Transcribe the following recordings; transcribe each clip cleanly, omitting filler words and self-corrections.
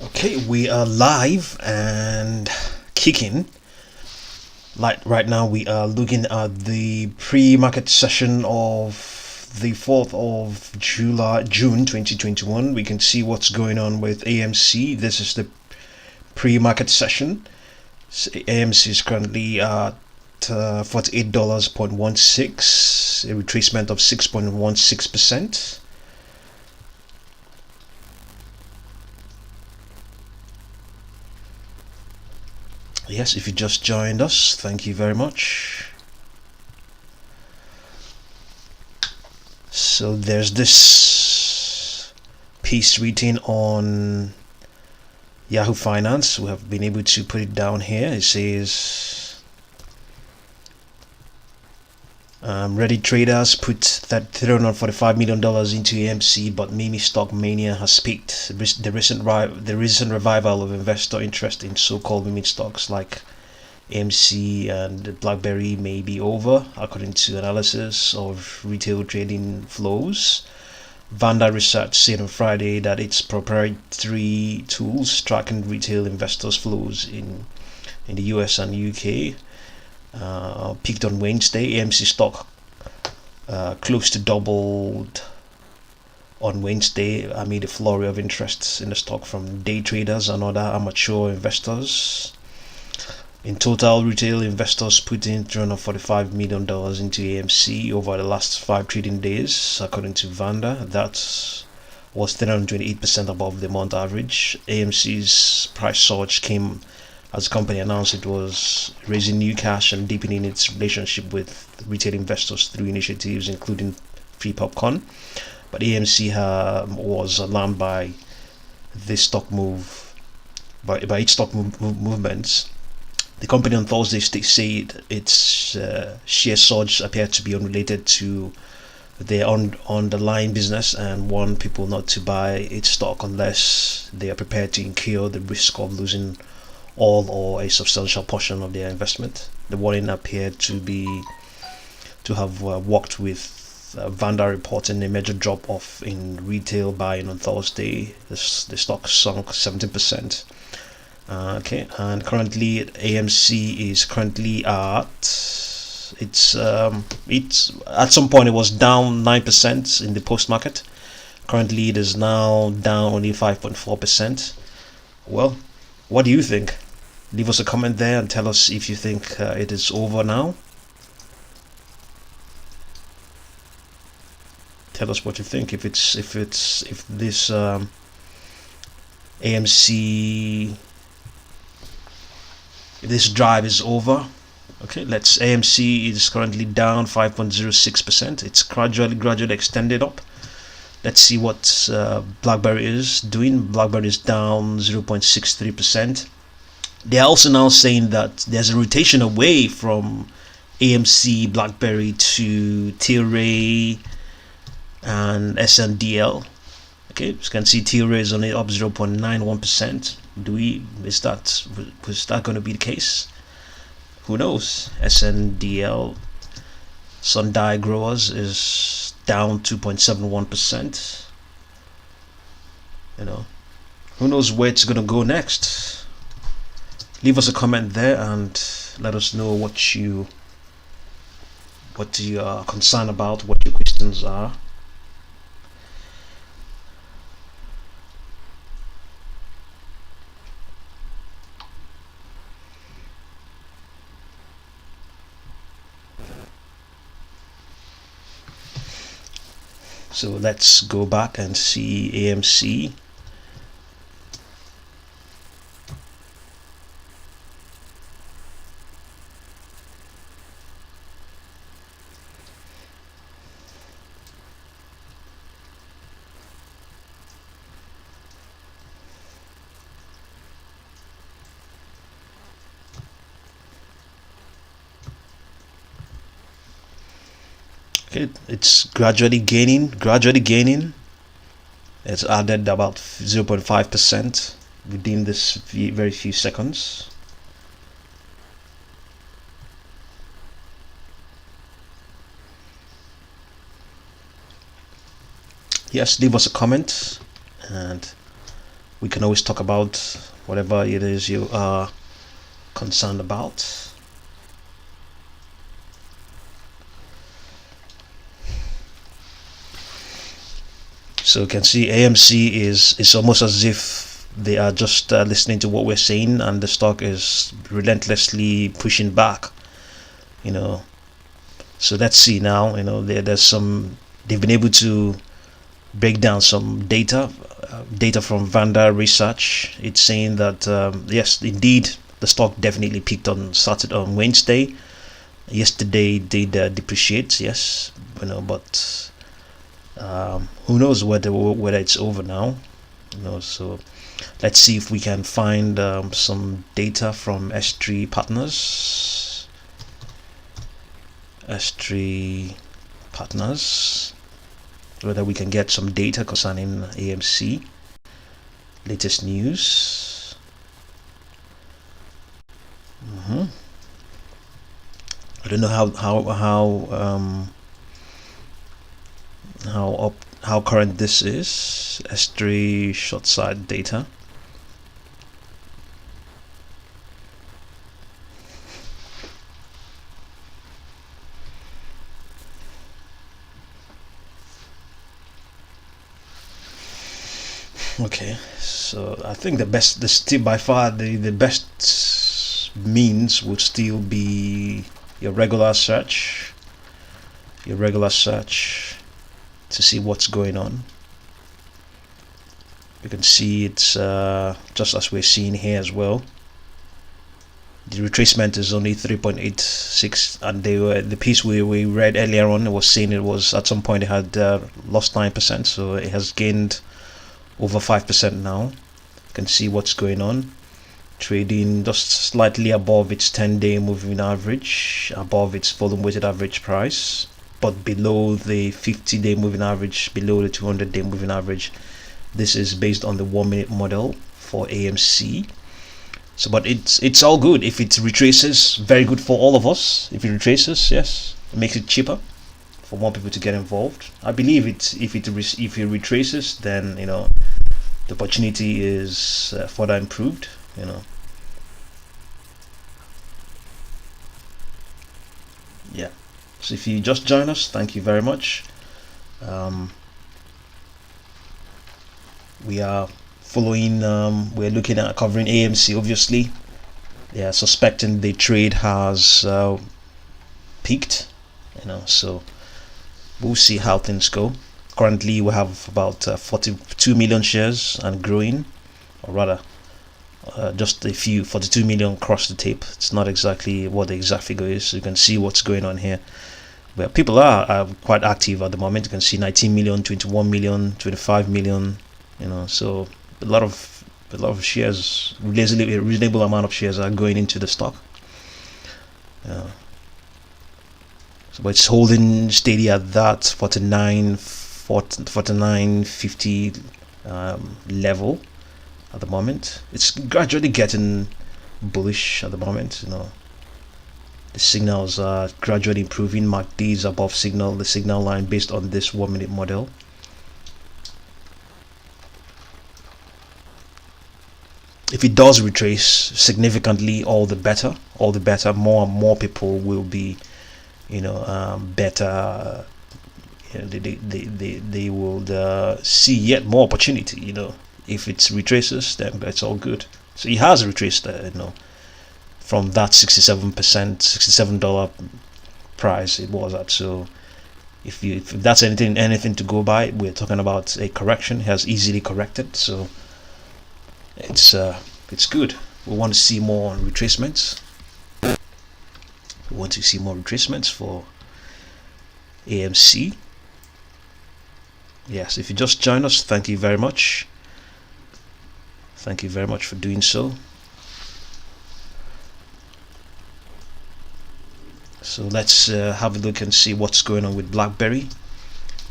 Okay, we are live and kicking. Like right now, we are looking at the pre-market session of the 4th of June 2021. We can see what's going on with AMC. This is the pre-market session. So AMC is currently at $48.16, a retracement of 6.16%. Yes, if you just joined us, thank you very much. So there's this piece written on Yahoo Finance. We have been able to put it down here. It says ready traders put that $345 million into AMC, but meme stock mania has peaked. The recent revival of investor interest in so-called meme stocks like AMC and BlackBerry may be over, according to analysis of retail trading flows. Vanda Research said on Friday that its proprietary tools tracking retail investors' flows in the US and UK peaked on Wednesday. AMC stock close to doubled on Wednesday amid a flurry of interest in the stock from day traders and other amateur investors. In total, retail investors put in $345 million into AMC over the last 5 trading days, according to Vanda. That was 328% above the month average. AMC's price surge came as the company announced it was raising new cash and deepening its relationship with retail investors through initiatives including free popcorn. But AMC was alarmed by this stock move, by its stock movements. The company on Thursday said its share surge appeared to be unrelated to their underlying business and warned people not to buy its stock unless they are prepared to incur the risk of losing all or a substantial portion of their investment. The warning appeared to have worked with Vanda reporting a major drop-off in retail buying on Thursday. The stock sunk 17%. Okay, and currently AMC is currently at it's at some point it was down 9% in the post market. Currently it is now down only 5.4%. Well, what do you think? Leave us a comment there and tell us if you think it is over now. Tell us what you think. If this AMC, if this drive is over. Okay, AMC is currently down 5.06%. It's gradually extended up. Let's see what BlackBerry is doing. BlackBerry is down 0.63%. They are also now saying that there's a rotation away from AMC, BlackBerry to Tilray and SNDL. Okay, as you can see, Tilray is only up 0.91%. Was that going to be the case? Who knows? SNDL, Sundial Growers, is down 2.71%. Who knows where it's going to go next? Leave us a comment there and let us know what you are concerned about, what your questions are. So let's go back and see AMC. Okay, it's gradually gaining. It's added about 0.5% within this very few seconds. Yes, leave us a comment and we can always talk about whatever it is you are concerned about. So you can see AMC is almost as if they are just listening to what we're saying, and the stock is relentlessly pushing back, you know. So let's see now, you know, they've been able to break down some data from Vanda Research. It's saying that yes, indeed, the stock definitely peaked on Wednesday. Yesterday did depreciate, yes, you know, but who knows whether it's over now, you know. So let's see if we can find some data from S3 partners, whether we can get some data concerning AMC, latest news. I don't know how current this is. S3 short side data. Okay, so I think by far the best means would still be your regular search to see what's going on. You can see it's just as we're seeing here as well. The retracement is only 3.86, and the piece we read earlier on was saying it was at some point it had lost 9%, so it has gained over 5% now. You can see what's going on, trading just slightly above its 10-day moving average, above its volume weighted average price, but below the 50-day moving average, below the 200-day moving average. This is based on the 1-minute model for AMC. So, but it's all good if it retraces. Very good for all of us. If it retraces, yes, it makes it cheaper for more people to get involved. I believe if it retraces, then, you know, the opportunity is further improved, you know. Yeah. So if you just join us, thank you very much. We are following, we're looking at covering AMC, obviously. They are suspecting the trade has peaked, you know, so we'll see how things go. Currently we have about 42 million shares and growing, or rather just a few. 42 million crossed the tape. It's not exactly what the exact figure is, so you can see what's going on here. Well, people are quite active at the moment. You can see 19 million, 21 million, 25 million, you know, so a lot of shares, a reasonable amount of shares are going into the stock. So, but it's holding steady at that 49.50 level at the moment. It's gradually getting bullish at the moment, you know. The signals are gradually improving. MACD is above the signal line based on this 1-minute model. If it does retrace significantly, all the better. More and more people will be, you know, better. You know, they will see yet more opportunity. You know, if it retraces, then it's all good. So it has retraced, you know, from that 67% price it was at. So if that's anything to go by, we're talking about a correction. It has easily corrected, so it's good. We want to see more retracements. We want to see more retracements for AMC. Yes, if you just join us, thank you very much. Thank you very much for doing so. So let's have a look and see what's going on with BlackBerry.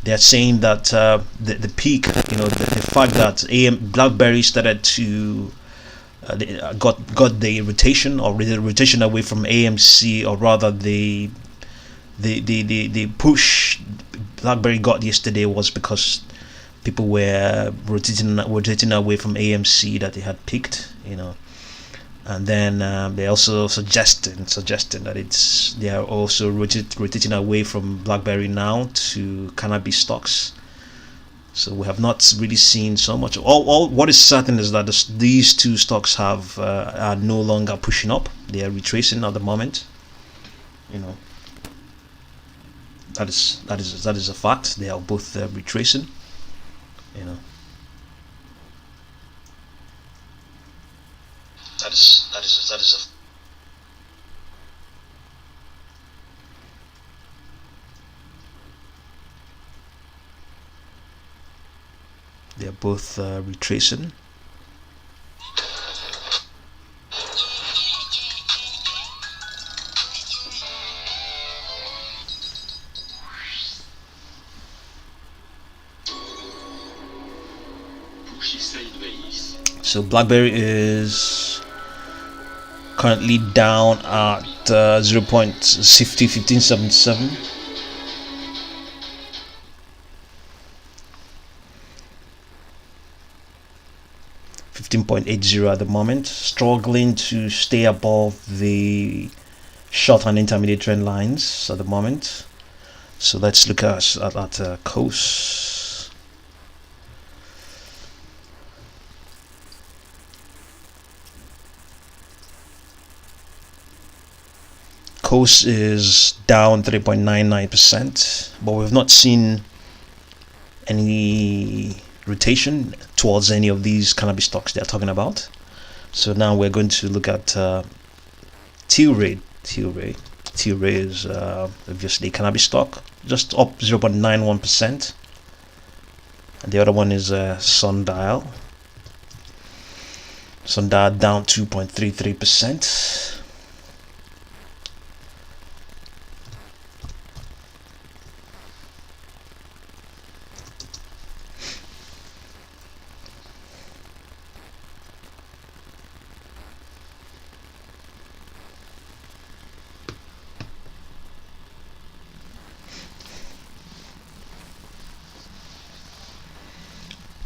They're saying that the peak, you know, the fact that BlackBerry started to got the rotation, or the rotation away from AMC, or rather the push BlackBerry got yesterday was because people were rotating away from AMC that they had picked, and then they also suggesting that they are also rotating away from BlackBerry now to cannabis stocks. So we have not really seen so much. All what is certain is that these two stocks are no longer pushing up. They are retracing at the moment. That is a fact. They are both retracing. That is they are both retracing. So BlackBerry is currently down at 0.1577. $15.80 at the moment, struggling to stay above the short and intermediate trend lines at the moment. So let's look at KOSS. KOSS is down 3.99%, but we've not seen any rotation towards any of these cannabis stocks they're talking about. So now we're going to look at Tilray. Tilray is obviously a cannabis stock, just up 0.91%. And the other one is Sundial. Sundial down 2.33%.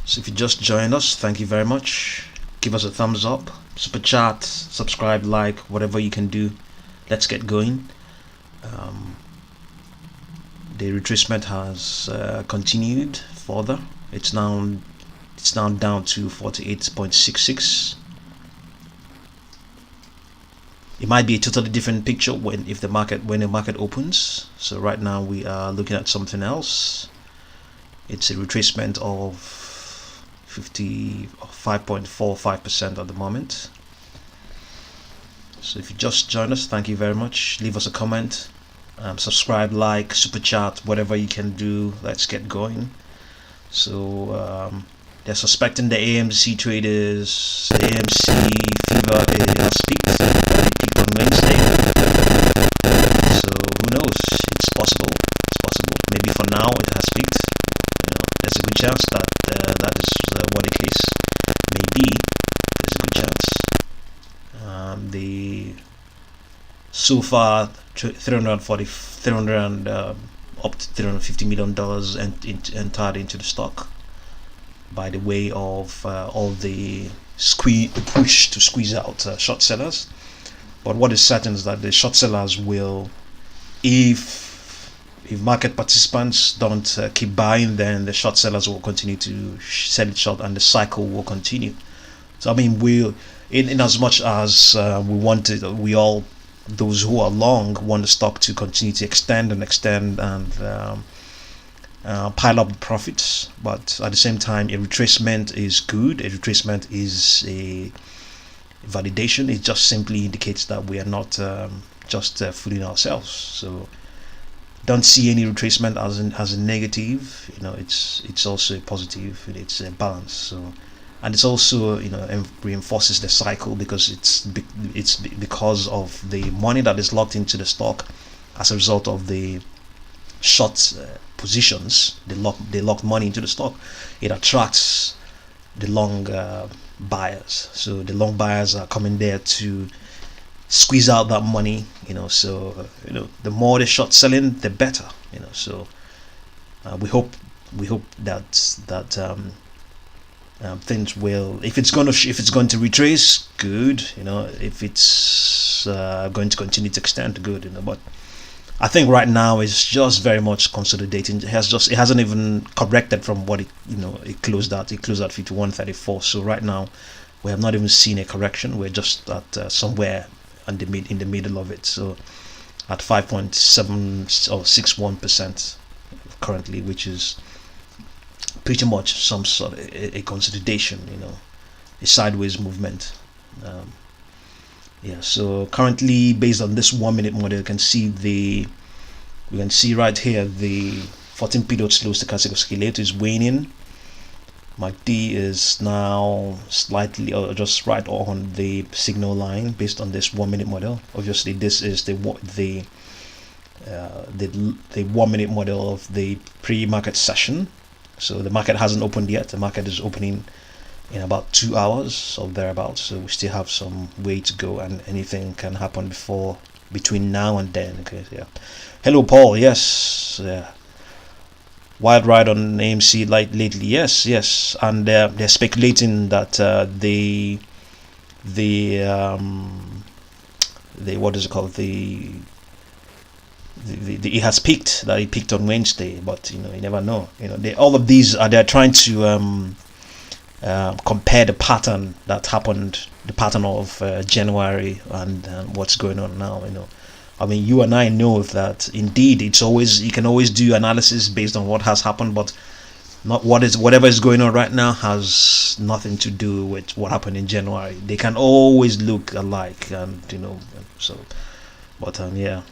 So if you just joined us, thank you very much. Give us a thumbs up, super chat, subscribe, like, whatever you can do. Let's get going. The retracement has continued further. It's now down to 48.66. It might be a totally different picture when the market opens. So right now we are looking at something else. It's a retracement of 55.45% at the moment. So if you just joined us, thank you very much. Leave us a comment, subscribe, like, super chat, whatever you can do. Let's get going. So they're suspecting the AMC traders. The AMC fever has peaked. It peaked on Wednesday. So who knows? It's possible. Maybe for now it has peaked. There's a good chance that that is what the case may be. There's a good chance. So far, up to $350 million entered into the stock by the way of all the push to squeeze out short sellers. But what is certain is that the short sellers will, if market participants don't keep buying, then the short sellers will continue to sell it short and the cycle will continue. So I mean, in as much as we all, those who are long, want the stock to continue to extend and pile up profits. But at the same time, a retracement is good. A retracement is a validation. It just simply indicates that we are not just fooling ourselves. So don't see any retracement as a negative. It's also a positive. It's a balance. So, and it's also reinforces the cycle because it's because of the money that is locked into the stock as a result of the short positions. They locked money into the stock. It attracts the long buyers. So the long buyers are coming there to squeeze out that money. So the more the short selling, the better. So we hope we hope that things will, if it's going to retrace, good, if it's going to continue to extend, good, but I think right now it's just very much consolidating. It hasn't even corrected from what it closed at. It closed at 51.34. So right now we have not even seen a correction. We're just at somewhere in the middle of it. So at 5.7 or 61% currently, which is pretty much some sort of a consolidation, a sideways movement. So currently, based on this 1 minute model, we can see right here the 14 period slow stochastic oscillator is waning. MACD is now slightly or just right on the signal line based on this 1 minute model. Obviously, this is the 1 minute model of the pre-market session. So the market hasn't opened yet. The market is opening in about 2 hours or thereabouts, so we still have some way to go, and anything can happen between now and then. Okay, yeah. Hello, Paul. Yes, wild ride on AMC lately. Yes, and they're speculating that the what is it called, the it has peaked. That it peaked on Wednesday, but you never know. All of these they're trying to compare the pattern that happened, the pattern of January and what's going on now. I mean, you and I know that indeed you can always do analysis based on what has happened, but whatever is going on right now has nothing to do with what happened in January. They can always look alike, and so. But yeah,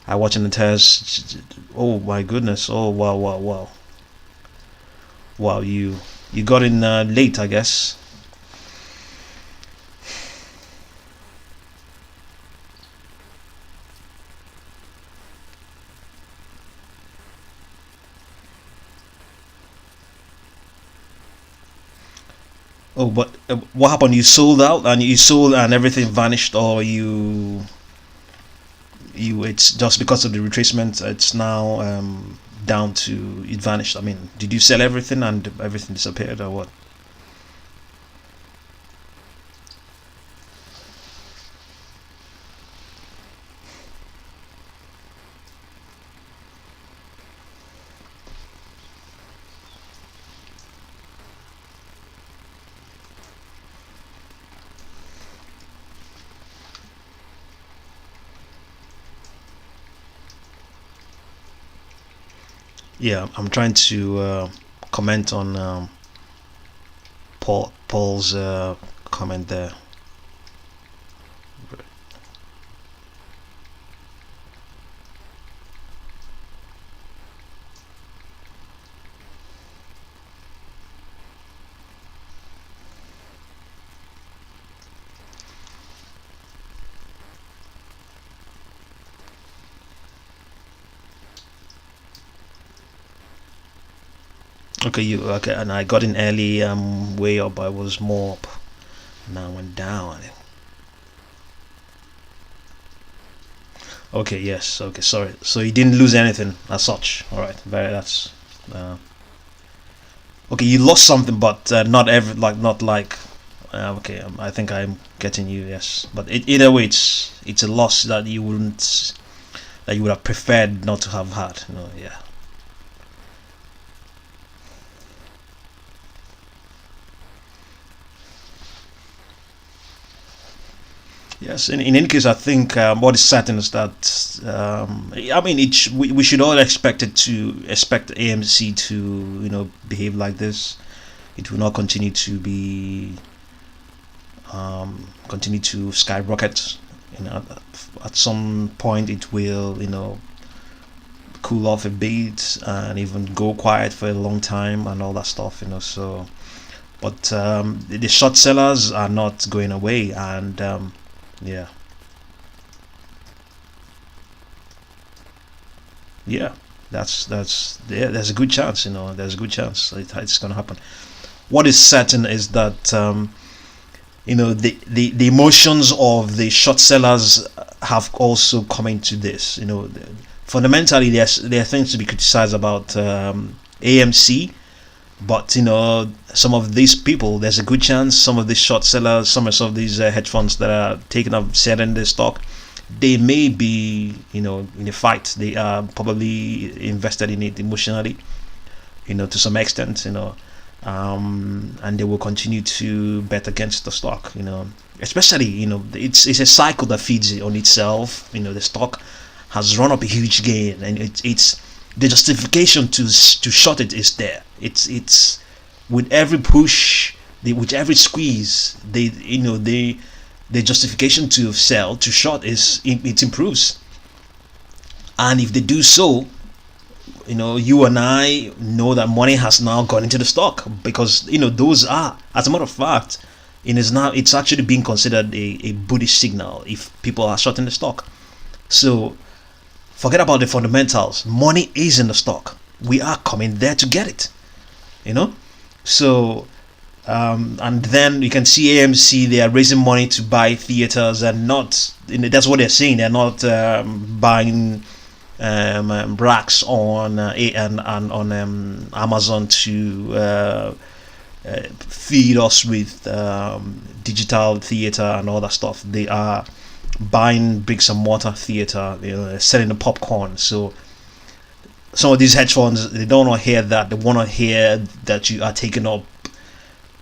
I watching the test. Oh my goodness! Oh wow! You got in late, I guess. Oh, but what happened? You sold out, and everything vanished, or it's just because of the retracement. It's now down to it vanished. I mean, did you sell everything and everything disappeared, or what? Yeah, I'm trying to comment on Paul's comment there. Okay, and I got in early. Way up. I was more up. Now I went down. Okay, yes. Okay, sorry. So you didn't lose anything as such. All right, that's. Okay, you lost something, but not not like. Okay, I think I'm getting you. Yes, but either way, it's a loss that you would have preferred not to have had. Yeah. Yes, in any case, I think what is certain is that I mean, we should all expect AMC to behave like this. It will not continue to be continue to skyrocket. At some point it will cool off a bit and even go quiet for a long time and all that stuff. So, but the short sellers are not going away, and yeah, there's a good chance. There's a good chance it's going to happen. What is certain is that the emotions of the short sellers have also come into this. Fundamentally, there are things to be criticized about AMC. But some of these people, there's a good chance some of these short sellers, some of these hedge funds that are taking up selling their stock, they may be in a fight. They are probably invested in it emotionally, to some extent, and they will continue to bet against the stock, especially it's a cycle that feeds on itself. The stock has run up a huge gain, and it's the justification to short it is there. It's with every push, with every squeeze, the justification to sell, to short, it improves. And if they do so, you and I know that money has now gone into the stock, because those are, as a matter of fact, it's actually being considered a bullish signal if people are shorting the stock. So forget about the fundamentals. Money is in the stock. We are coming there to get it. So and then you can see AMC, they are raising money to buy theaters, and not, that's what they're saying. They're not buying racks on and on Amazon to feed us with digital theater and all that stuff. They are buying bricks and mortar theater, selling the popcorn. So some of these hedge funds, they don't want to hear that. They want to hear that you are taking up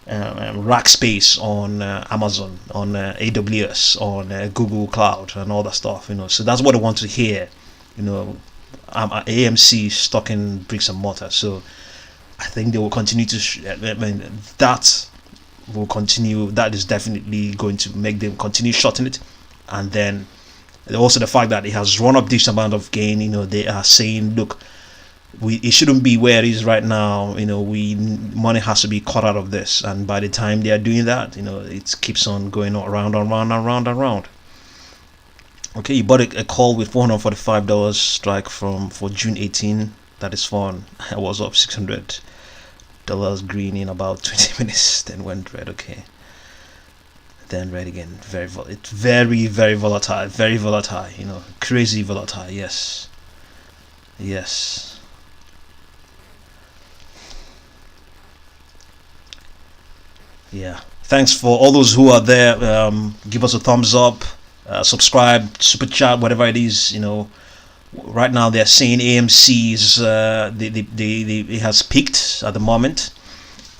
rack space on Amazon, on AWS, on Google Cloud, and all that stuff. So that's what they want to hear. AMC stocking bricks and mortar. So I think they will continue to. That will continue. That is definitely going to make them continue shorting it, and then also the fact that it has run up this amount of gain. They are saying, look, it shouldn't be where it is right now. Money has to be cut out of this, and by the time they are doing that, it keeps on going around and round and round and round. Okay, you bought a call with $445 strike for June 18. That is fun. I was up $600 green in about 20 minutes, then went red. Okay, then red again. It's very, very volatile. Very volatile. Crazy volatile. Yes. Yeah, thanks for all those who are there. Give us a thumbs up, subscribe, super chat, whatever it is. Right now they're saying AMC's it has peaked at the moment.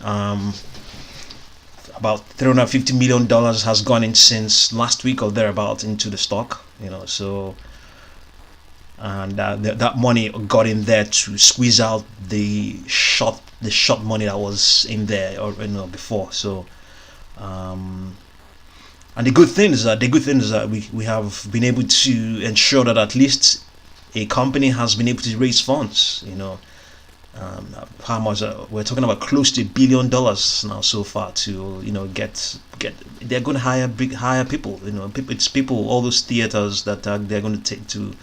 About $350 million has gone in since last week or thereabout into the stock. So, and that money got in there to squeeze out the short money that was in there, or before. So and the good thing is that we have been able to ensure that at least a company has been able to raise funds. How much we're talking about, close to $1 billion now so far, to get they're going to hire people. It's people, all those theaters that they're going to take to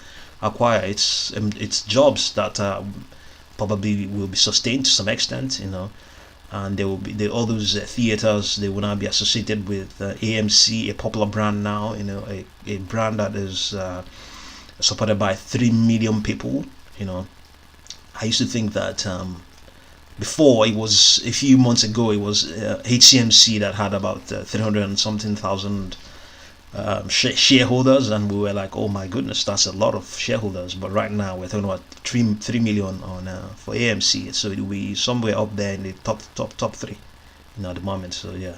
acquire. It's jobs that probably will be sustained to some extent, and there will be all those theaters. They will now be associated with AMC, a popular brand now, a brand that is supported by 3 million people. I used to think that before, it was a few months ago, it was HCMC that had about 300 and something thousand shareholders, and we were like, oh my goodness, that's a lot of shareholders. But right now we're talking about 3 million on for AMC, so it will be somewhere up there in the top 3 at the moment. So yeah.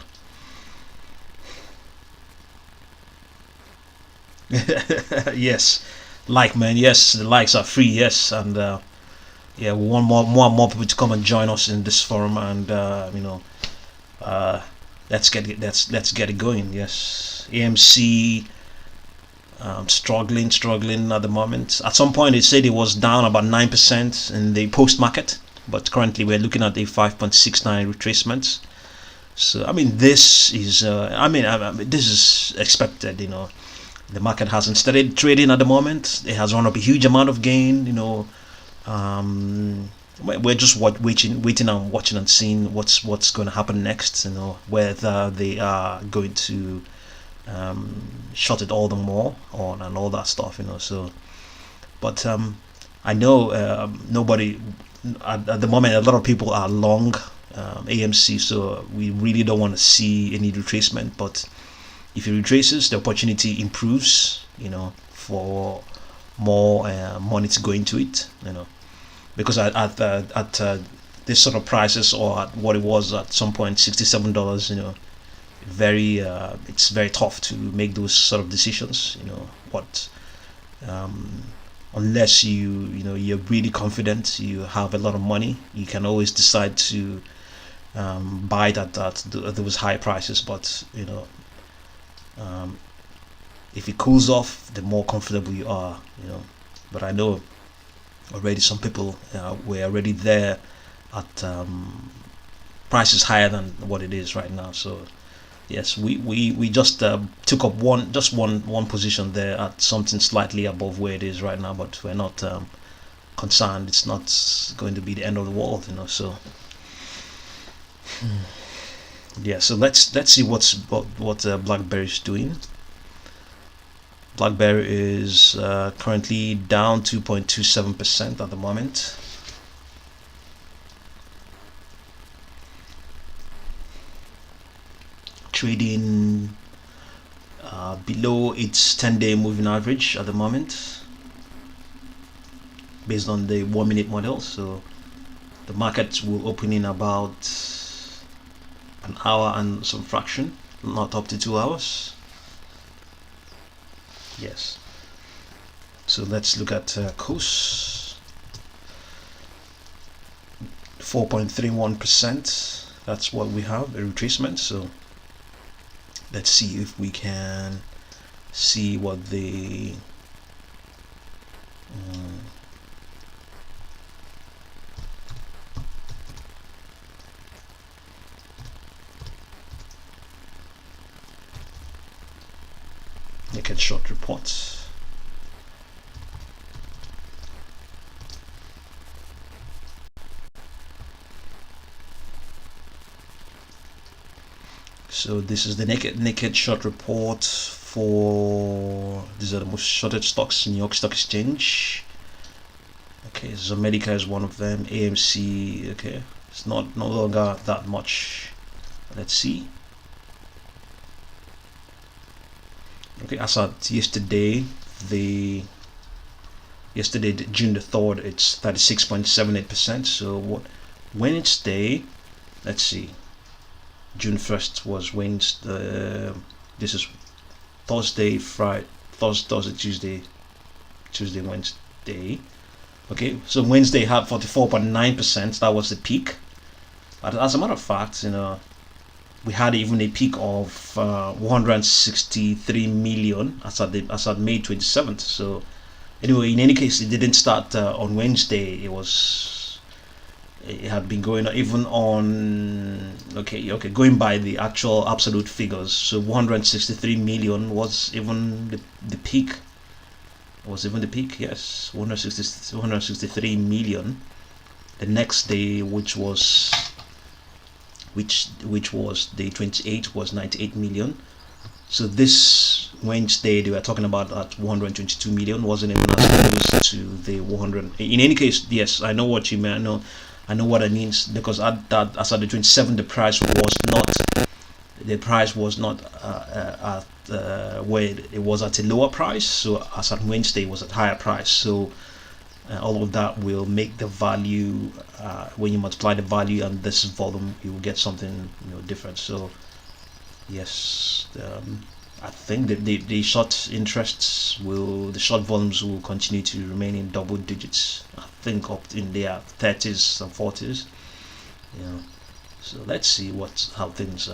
Yes, man, yes, the likes are free. Yes, and yeah, we want more people to come and join us in this forum, and let's get it going. Yes, AMC struggling at the moment. At some point, they said it was down about 9% in the post market, but currently we're looking at a 5.69 retracement. So this is this is expected. The market hasn't started trading at the moment. It has run up a huge amount of gain. We're just waiting and watching and seeing what's going to happen next. Whether they are going to shut it all the more and all that stuff. So, but I know nobody at the moment a lot of people are long AMC, so we really don't want to see any retracement. But if it retraces, the opportunity improves, for more money to go into it, because at this sort of prices, or at what it was at some point, $67, it's very tough to make those sort of decisions, what unless you're really confident, you have a lot of money, you can always decide to buy it at those high prices. But if it cools off, the more comfortable you are, but I know already some people were already there at prices higher than what it is right now. So yes, we just took up one position there at something slightly above where it is right now, but we're not concerned. It's not going to be the end of the world, so yeah. So let's see what BlackBerry is doing. BlackBerry is currently down 2.27% at the moment. Trading below its 10-day moving average at the moment, based on the 1-minute model. So the market will open in about an hour and some fraction, not up to 2 hours. Yes. So let's look at KOSS. 4.31%. That's what we have, a retracement. So let's see if we can see what the naked short reports. So this is the naked short report for, these are the most shorted stocks in New York Stock Exchange. Okay, so Medica is one of them. AMC, okay, it's no longer that much. Let's see. Okay, as at yesterday, June the 3rd, it's 36.78%. So what Wednesday, let's see, June 1st was Wednesday. This is Thursday, Friday, Thursday, Tuesday, Wednesday. Okay, so Wednesday had 44.9%. That was the peak. But as a matter of fact, we had even a peak of 163 million as at May 27th. So anyway, in any case, it didn't start on Wednesday. It had been going even on, going by the actual absolute figures. So 163 million was even the peak. Yes, 163 million. The next day, which was the 28th, was 98 million. So this Wednesday they were talking about at 122 million, wasn't even as close to the 100. In any case, yes, I know what you mean. I know what it means, because as at the 27th, the price was not at where it was at a lower price. So as at Wednesday, it was at higher price. So all of that will make the value, when you multiply the value and this volume, you will get something different. So yes, I think that the short short volumes will continue to remain in double digits. I think up in their 30s and 40s. So let's see how things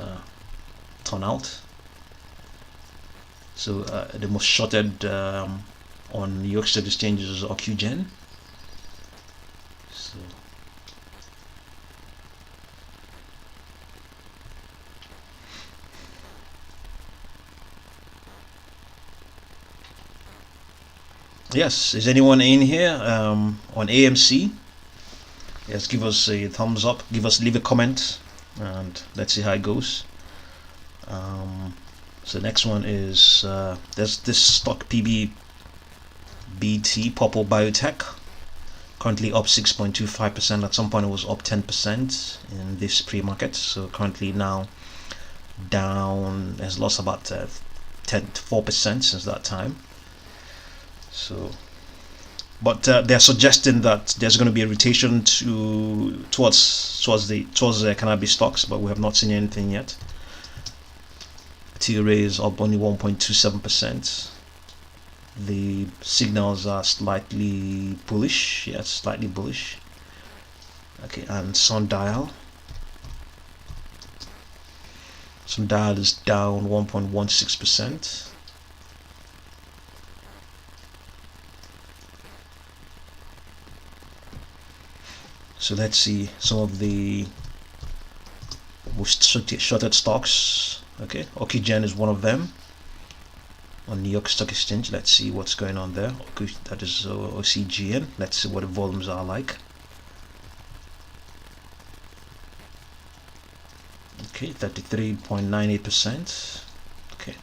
turn out. So the most shorted on New York Stock Exchange is OQGen. So yes, is anyone in here on AMC? Yes, give us a thumbs up, leave a comment, and let's see how it goes. So next one is there's this stock PPBT, Purple Biotech, currently up 6.25%. At some point it was up 10% in this pre-market, so currently now down, has lost about 4% since that time. So but they're suggesting that there's going to be a rotation towards the cannabis stocks, but we have not seen anything yet. TLRY is up only 1.27%. The signals are slightly bullish. Yes, slightly bullish. Okay, and Sundial is down 1.16%. So let's see some of the most shorted stocks. Okay, Okigen is one of them on New York Stock Exchange. Let's see what's going on there. Okay, that is OCGN. Let's see what the volumes are like. Okay, 33.98%. Okay.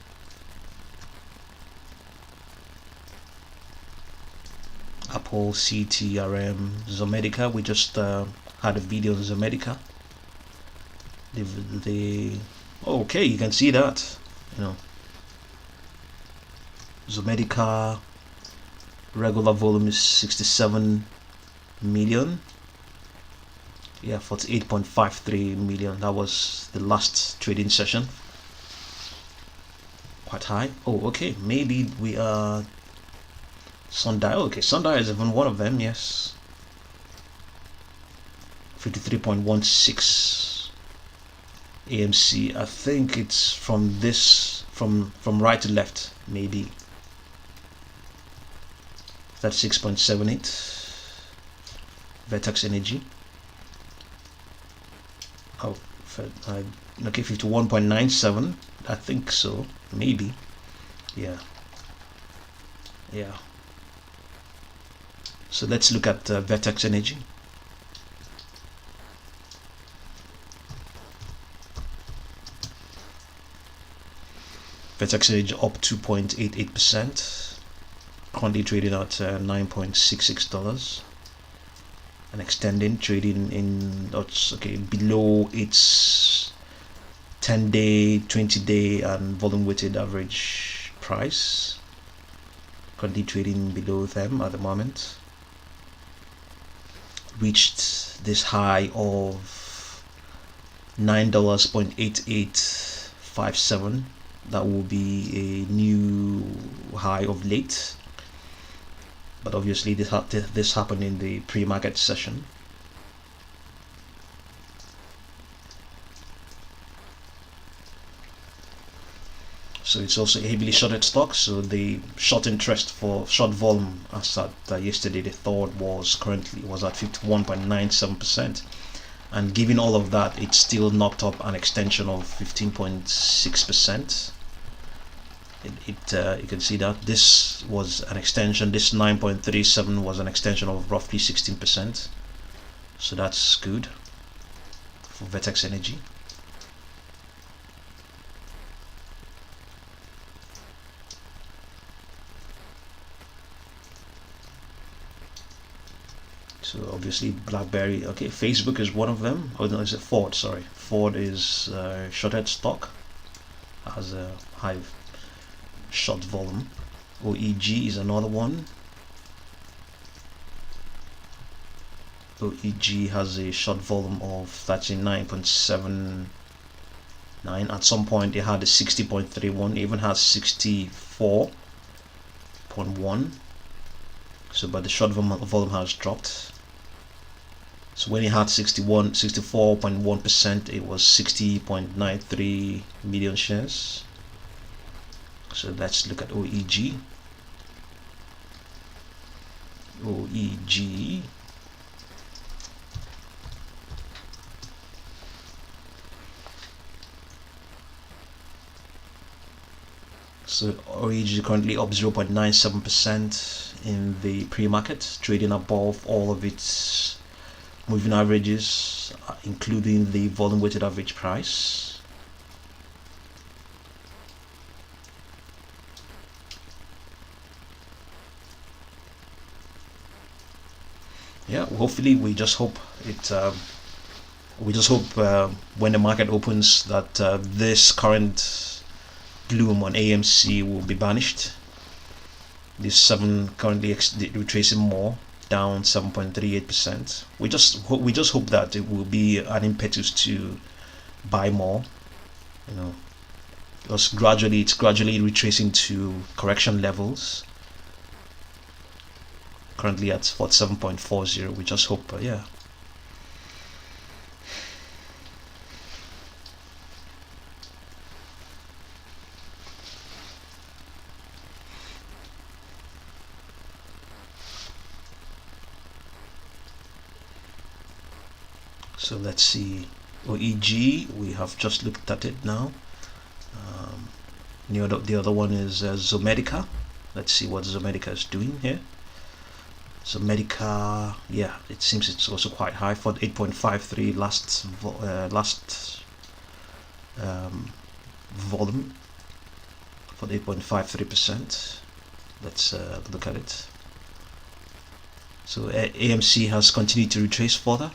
Apple, CTRM, Zomedica. We just had a video on Zomedica. Okay, you can see that, you know, Zomedica regular volume is 67 million. Yeah, 48.53 million. That was the last trading session. Quite high. Oh, okay, maybe we are Sundial. Okay, Sundial is even one of them. Yes, 53.16. AMC, I think it's from this, from right to left, maybe. That's 6.78. Vertex Energy. Oh, okay, 51.97. I think so, maybe. Yeah. So let's look at Vertex Energy. Vertex Energy up 2.88%, currently trading at $9.66, and extending, trading in below its 10-day, 20-day, and volume weighted average price. Currently trading below them at the moment. Reached this high of $9.8857. That will be a new high of late, but obviously this happened in the pre-market session. So it's also a heavily shorted stock, so the short interest for short volume as at yesterday, the third, was at 51.97%. And given all of that, it still knocked up an extension of 15.6%. You can see that this was an extension. This 9.37 was an extension of roughly 16%. So that's good for Vertex Energy. So obviously BlackBerry. Okay, Facebook is one of them. Oh no, it's a Ford. Sorry, Ford is shorted stock, has a high short volume. OEG is another one. OEG has a short volume of 39.79. At some point it had a 60.31, even has 64.1. So but the short volume has dropped. So when it had 64.1%, it was 60.93 million shares. So let's look at OEG. So OEG currently up 0.97% in the pre-market, trading above all of its moving averages, including the volume weighted average price. yeah, hopefully we just hope when the market opens that this current gloom on AMC will be banished. This 7 currently retracing more, down 7.38%. We just hope that it will be an impetus to buy more, you know, because it's gradually retracing to correction levels. Currently at 47.40. We just hope, yeah. So let's see, OEG, we have just looked at it now. The other one is Zomedica. Let's see what Zomedica is doing here. Zomedica, yeah, it seems it's also quite high for 8.53 last volume for 8.53%. Let's look at it. So AMC has continued to retrace further,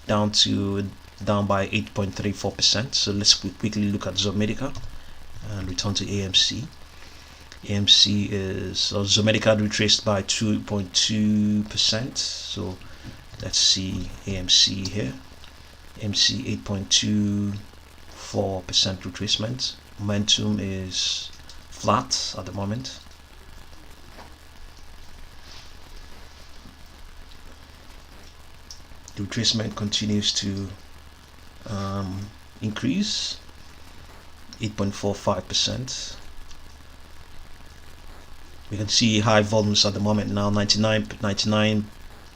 down by 8.34%. So let's quickly look at Zomedica and return to AMC. AMC is Zomedica retraced by 2.2%. So let's see AMC here. AMC 8.24% retracement. Momentum is flat at the moment. The retracement continues to increase, 8.45%. We can see high volumes at the moment now, 99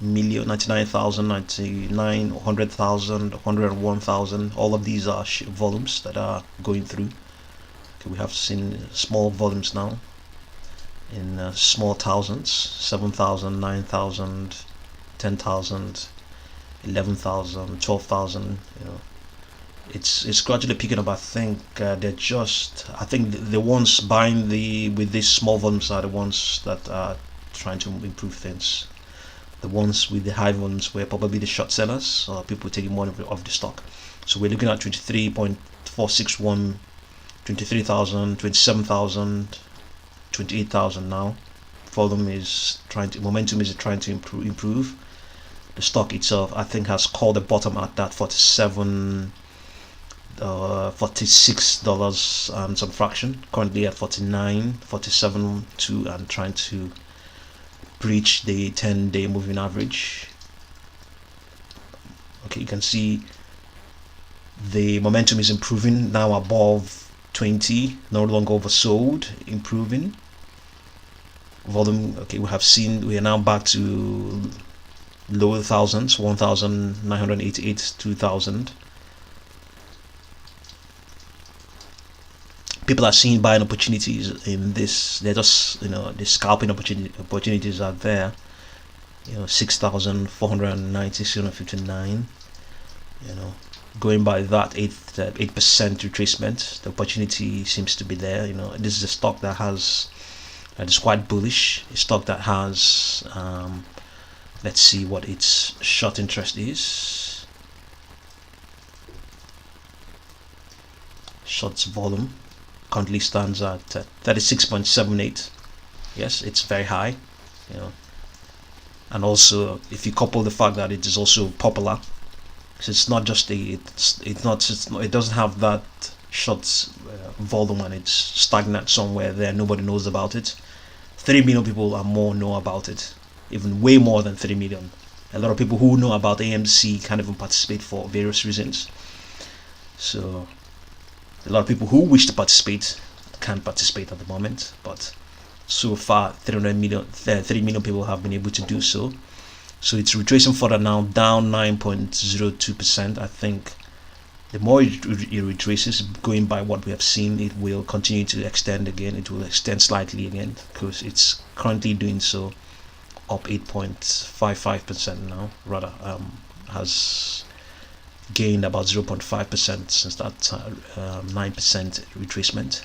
million, 99,000, 99, 100,000, 101,000. All of these are volumes that are going through. Okay, we have seen small volumes now in small thousands, 7,000, 9,000, 10,000, 11,000, 12,000. You know, it's gradually picking up. I think the ones buying with these small volumes are the ones that are trying to improve things. The ones with the high volumes were probably the short sellers, or people taking more of the stock. So we're looking at 23.461, 23,000, 27,000, 28,000 now. Momentum is trying to improve. The stock itself, I think, has called the bottom at that $46 and some fraction. Currently at 49, 47.2, and trying to breach the 10-day moving average. Okay, you can see the momentum is improving now above 20, no longer oversold, improving. Volume, okay, we are now back to lower thousands, 1,988, 2,000. People are seeing buying opportunities in this. They're just, the scalping opportunities are there. 6,490, 659. Going by that 8% retracement, the opportunity seems to be there. This is a stock that is quite bullish. A stock that has let's see what its short interest is. Shorts volume currently stands at 36.78. Yes, it's very high. And also, if you couple the fact that it is also popular, so it's not just it doesn't have that short volume, and it's stagnant somewhere there. Nobody knows about it. 3 million people or more know about it. Even way more than 3 million. A lot of people who know about AMC can't even participate for various reasons. So a lot of people who wish to participate can't participate at the moment, but so far 3 million people have been able to do so. So it's retracing further now, down 9.02%. I think the more it retraces, going by what we have seen, it will continue to extend again. It will extend slightly again, because it's currently doing so, up 8.55% now. Rather, has gained about 0.5% since that 9% retracement.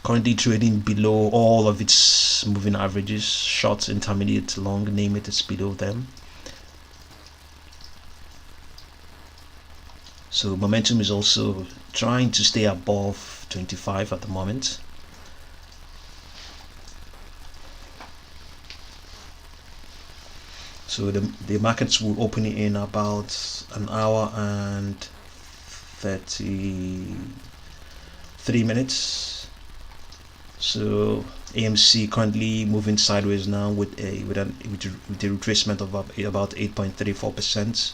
currently trading below all of its moving averages, short, intermediate, long, name it, it's below them. So momentum is also trying to stay above 25 at the moment. So the markets will open in about an hour and 33 minutes. So AMC currently moving sideways now with a retracement of about 8.34%.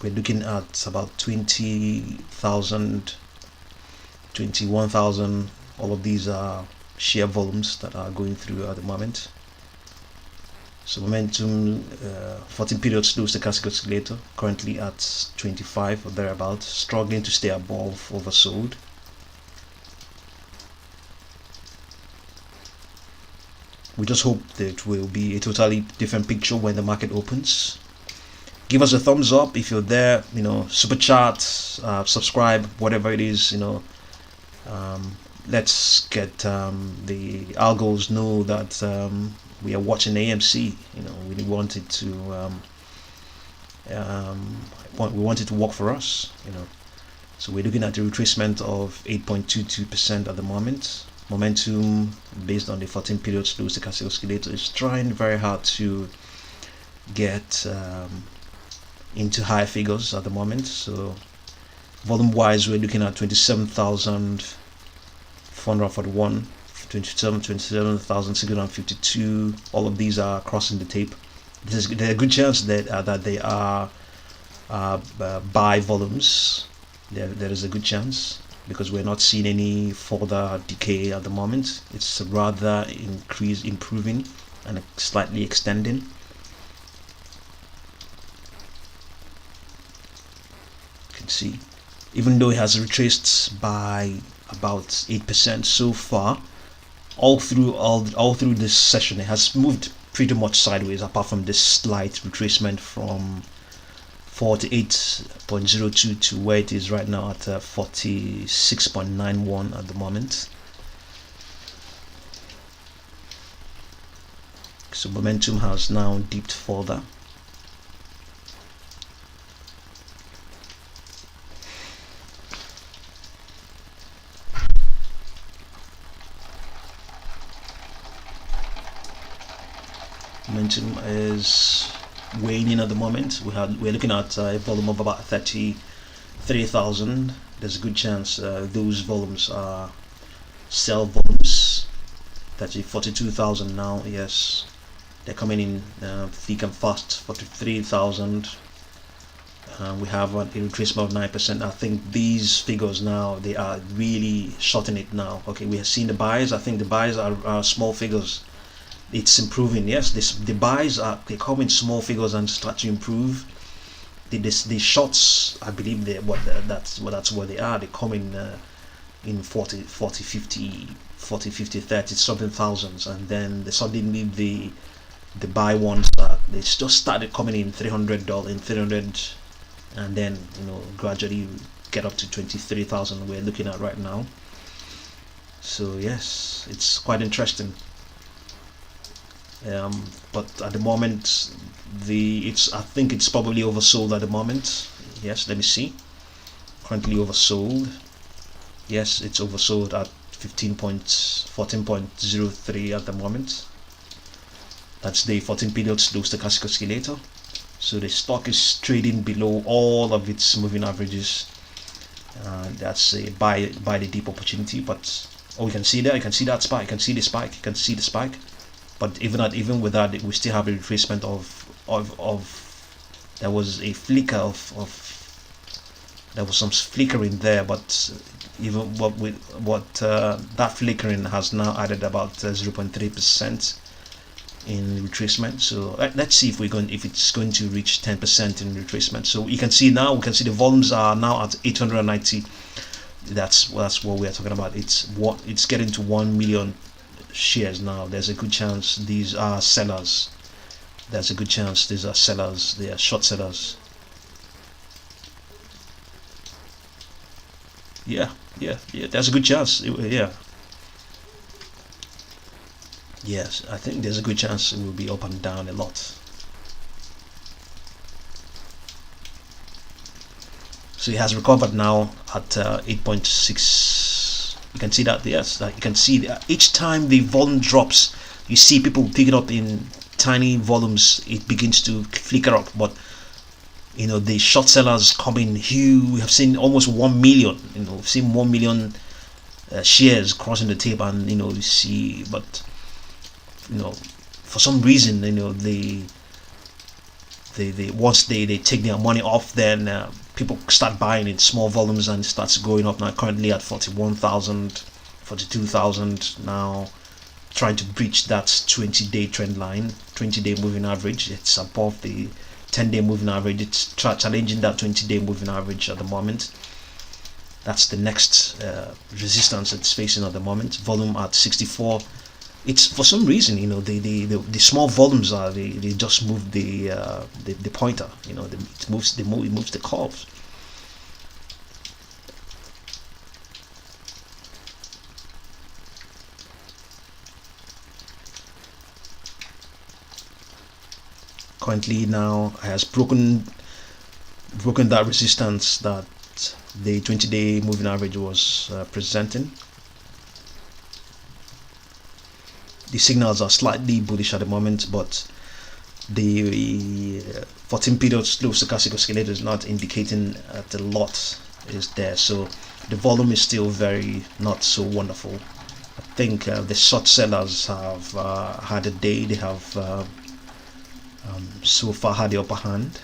We're looking at about 20,000, 21,000. All of these are share volumes that are going through at the moment. So momentum, 14 period slow stochastic oscillator currently at 25 or thereabout, struggling to stay above oversold. We just hope that it will be a totally different picture when the market opens. Give us a thumbs up if you're there, super chat, subscribe, whatever it is, let's get the algos know that we are watching AMC. We want it to we want it to work for us. So we're looking at a retracement of 8.22% at the moment. Momentum based on the 14 period slow stochastic oscillator is trying very hard to get into higher figures at the moment. So volume wise, we're looking at 27,441, 27,652. All of these are crossing the tape. There's a good chance that they are buy volumes. There is a good chance, because we're not seeing any further decay at the moment. It's rather improving and slightly extending. You can see, even though it has retraced by about 8% so far, all through this session it has moved pretty much sideways, apart from this slight retracement from 48.02 to where it is right now at 46.91 at the moment. So momentum has now dipped further. Momentum is waning at the moment. We're looking at a volume of about 33,000. There's a good chance those volumes are sell volumes. That's 42,000 now. Yes, they're coming in thick and fast. 43,000. We have a retracement of 9%. I think these figures now, they are really shorting it now. Okay, we have seen the buys. I think the buys are small figures. It's improving. Yes, the buys they come in small figures and start to improve. The shorts, I believe that's what they are. They come in 40, 50, 30 something thousands, and then they suddenly the buy ones they just started coming in $300 in 300, and then gradually get up to 23,000 we're looking at right now. So yes, it's quite interesting. But at the moment, I think it's probably oversold at the moment. Yes, let me see. Currently oversold. Yes, it's oversold at 14.03 at the moment. That's the 14 period slow stochastic oscillator. So the stock is trading below all of its moving averages. That's a buy the deep opportunity. But you can see there. You can see that spike. You can see the spike. You can see the spike. But even with that, we still have a retracement of there was a flicker there was some flickering there, but even that flickering has now added about 0.3% in retracement. So let's see if it's going to reach 10% in retracement. So you can see now, we can see the volumes are now at 890. That's what we are talking about. It's getting to 1 million shares now. There's a good chance these are sellers. There's a good chance these are sellers. They are short sellers. Yeah. There's a good chance. Yeah. Yes, I think there's a good chance it will be up and down a lot. So it has recovered now at 8.6. You can see that, yes, you can see that each time the volume drops, you see people pick it up in tiny volumes. It begins to flicker up, but the short sellers come in huge. We have seen almost 1 million. We've seen 1 million shares crossing the tape, and you see, but for some reason, they once they take their money off, then people start buying in small volumes, and it starts going up. Now currently at 41,000, 42,000 now, trying to breach that 20-day trend line, 20-day moving average. It's above the 10-day moving average. It's challenging that 20-day moving average at the moment. That's the next resistance it's facing at the moment. Volume at 64. It's for some reason, the small volumes are they just move the pointer. It moves the curves. Currently now has broken that resistance that the 20-day moving average was presenting. The signals are slightly bullish at the moment, but the 14 period slow stochastic oscillator is not indicating that a lot is there, so the volume is still very not so wonderful. I think the short sellers have had a day. They have so far had the upper hand.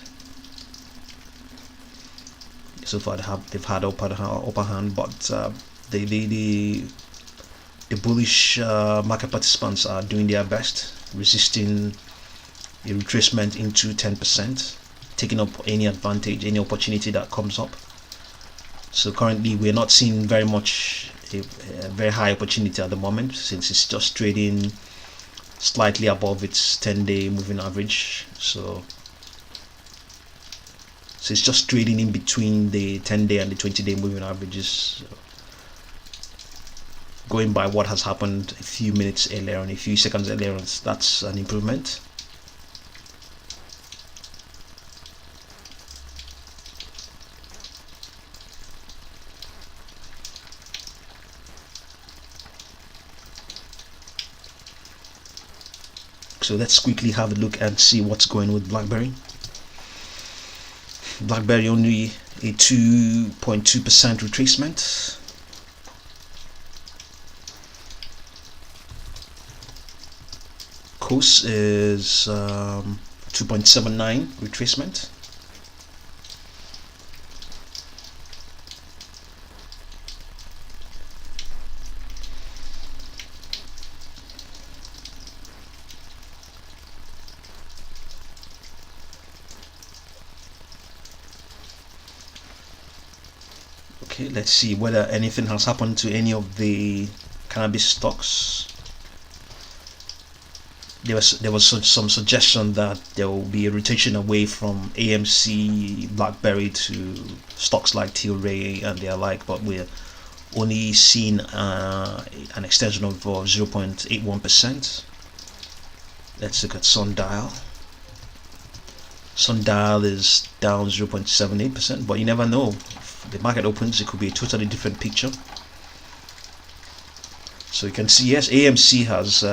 So far they've had upper hand, but the bullish market participants are doing their best, resisting a retracement into 10%, taking up any advantage, any opportunity that comes up. So currently we're not seeing very much a very high opportunity at the moment, since it's just trading slightly above its 10-day moving average. So it's just trading in between the 10-day and the 20-day moving averages. Going by what has happened a few minutes earlier and a few seconds earlier, that's an improvement. So let's quickly have a look and see what's going with BlackBerry. BlackBerry only a 2.2% retracement. KOSS is 2.79 retracement. Okay, let's see whether anything has happened to any of the cannabis stocks. There was some suggestion that there will be a rotation away from AMC, BlackBerry to stocks like Tilray and their like, but we're only seeing an extension of 0.81%. Let's look at Sundial. Sundial is down 0.78%, but you never know. If the market opens, it could be a totally different picture. So you can see, yes, AMC has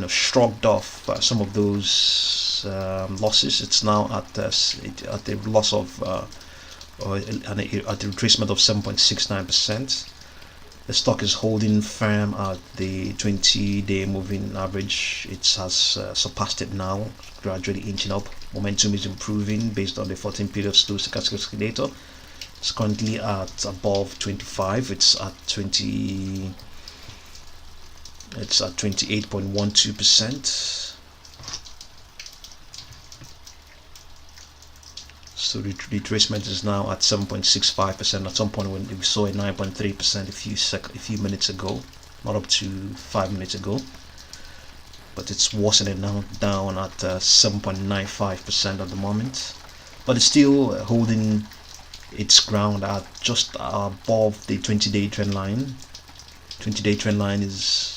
shrugged off some of those losses. It's now at a loss of at a retracement of 7.69%. The stock is holding firm at the 20-day moving average. It has surpassed it now, gradually inching up. Momentum is improving based on the 14-period slow stochastic oscillator. It's currently at above 25. It's at 20. It's at 28.12%. So the retracement is now at 7.65%. At some point when we saw a 9.3% a few minutes ago, not up to 5 minutes ago, but it's worsening now, down at 7.95% at the moment. But it's still holding its ground at just above the 20-day trend line. 20-day trend line is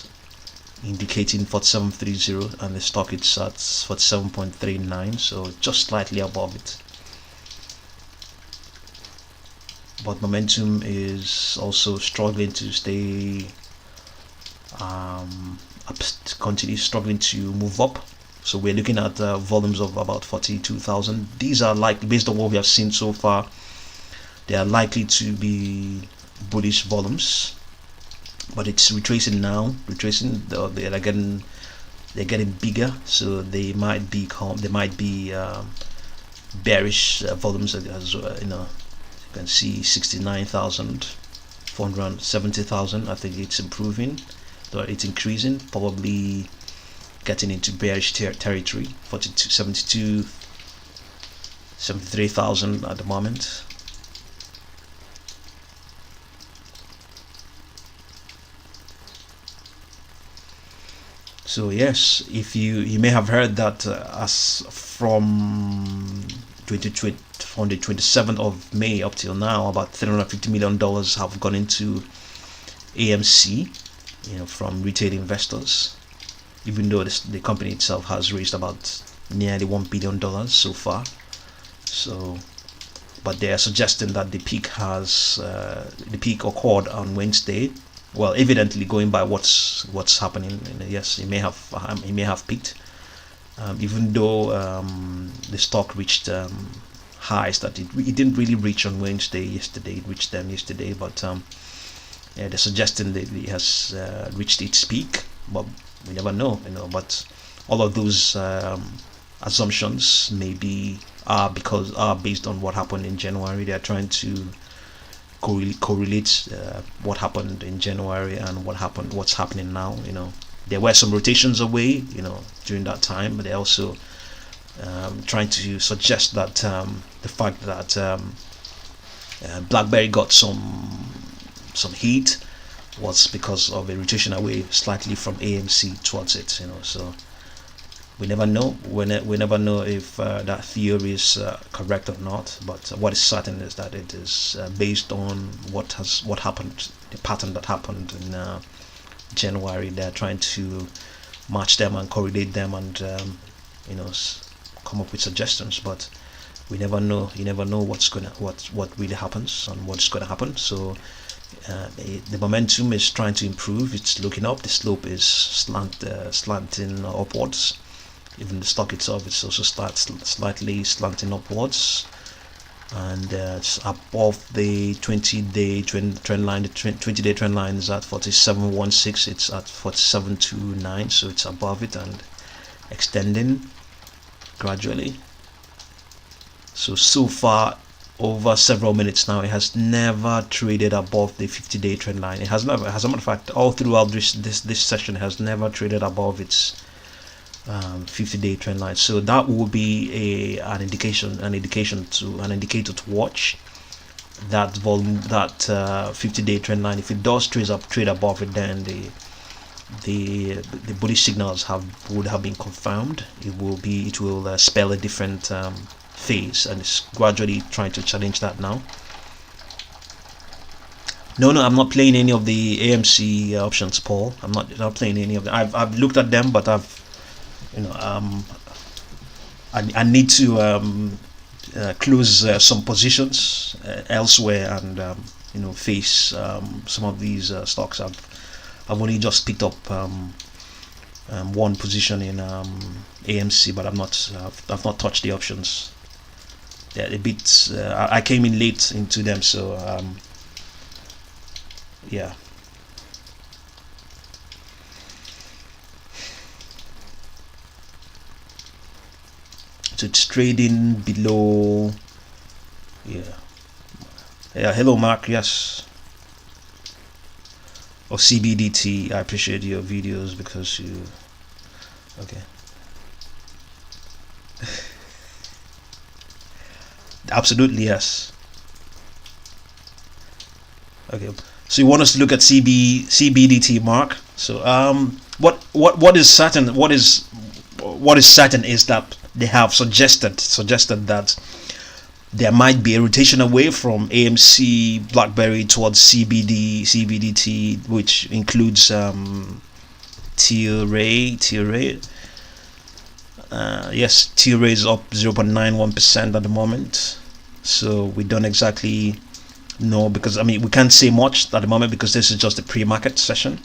indicating 4730, and the stock it's at 47.39, so just slightly above it. But momentum is also struggling to stay continue struggling to move up. So we're looking at volumes of about 42,000. These are like, based on what we have seen so far, they are likely to be bullish volumes, but it's retracing now. They're getting bigger, so they might be bearish volumes as well. You can see 69,000, 470,000. I think it's improving, it's increasing, probably getting into bearish territory. 42, 72, 73,000 at the moment. So yes, if you may have heard that as from 2020, from the 27th of May up till now, about $350 million have gone into AMC, from retail investors, even though the company itself has raised about nearly $1 billion so far. So, but they are suggesting that the peak occurred on Wednesday. Well, evidently going by what's happening, yes, it may have peaked, even though the stock reached highs that it didn't really reach on yesterday. It reached them yesterday, but yeah, they're suggesting that it has reached its peak, but we never know, But all of those assumptions are based on what happened in January. They are trying to correlate what happened in January and what's happening now. There were some rotations away, during that time, but they're also trying to suggest that the fact that BlackBerry got some heat was because of a rotation away slightly from AMC towards it. So we never know. We never know if that theory is correct or not. But what is certain is that it is based on what happened, the pattern that happened in January. They're trying to match them and correlate them, and come up with suggestions. But we never know. You never know what really happens and what's gonna happen. So the momentum is trying to improve. It's looking up. The slope is slanting upwards. Even the stock itself is also slightly slanting upwards, and it's above the 20-day trend line. The 20-day trend line is at 47.16. It's at 47.29, so it's above it and extending gradually. So far, over several minutes now, it has never traded above the 50-day trend line. It has never, as a matter of fact, all throughout this session, has never traded above its 50-day trend line. So that will be an indicator to watch. That volume, that 50-day trend line, if it does trade above it, then the bullish signals would have been confirmed. It will spell a different phase, and it's gradually trying to challenge that now. No, I'm not playing any of the AMC options, Paul. I'm not playing any of them. I've looked at them, but I need to close some positions elsewhere, and face some of these stocks. I've only just picked up one position in AMC, but I've not touched the options. They're a bit. I came in late into them, so yeah. So it's trading below. Yeah. Hello, Mark. Yes. Or CBDT. I appreciate your videos because you. Okay. Absolutely, yes. Okay, so you want us to look at CBDT, Mark. So what is certain? What is certain is that they have suggested that there might be a rotation away from AMC, BlackBerry towards CBDT, which includes Tilray. Yes, Tilray is up 0.91% at the moment. So we don't exactly know, because I mean we can't say much at the moment because this is just a pre-market session,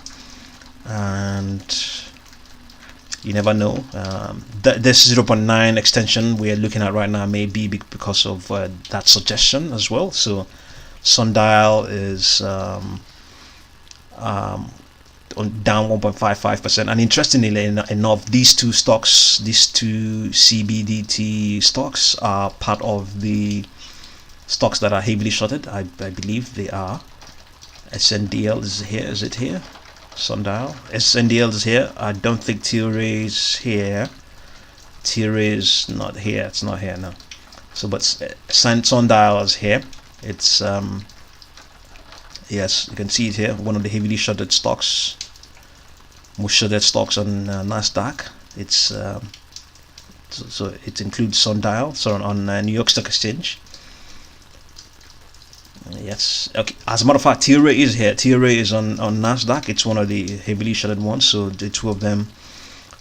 and you never know. This 0.9 extension we're looking at right now may be because of that suggestion as well. So Sundial is down 1.55%, and interestingly enough, these two CBDT stocks are part of the stocks that are heavily shorted. I believe they are. SNDL is here. Is it here? Sundial. SNDL is here. I don't think Tilray is here. Tilray is not here. It's not here now. So, but Sundial is here. It's yes, you can see it here. One of the heavily shorted stocks. Most shorted stocks on Nasdaq. It's so it includes Sundial. So on New York Stock Exchange. Yes. Okay. As a matter of fact, Tilray is here. Tilray is on Nasdaq. It's one of the heavily shorted ones. So the two of them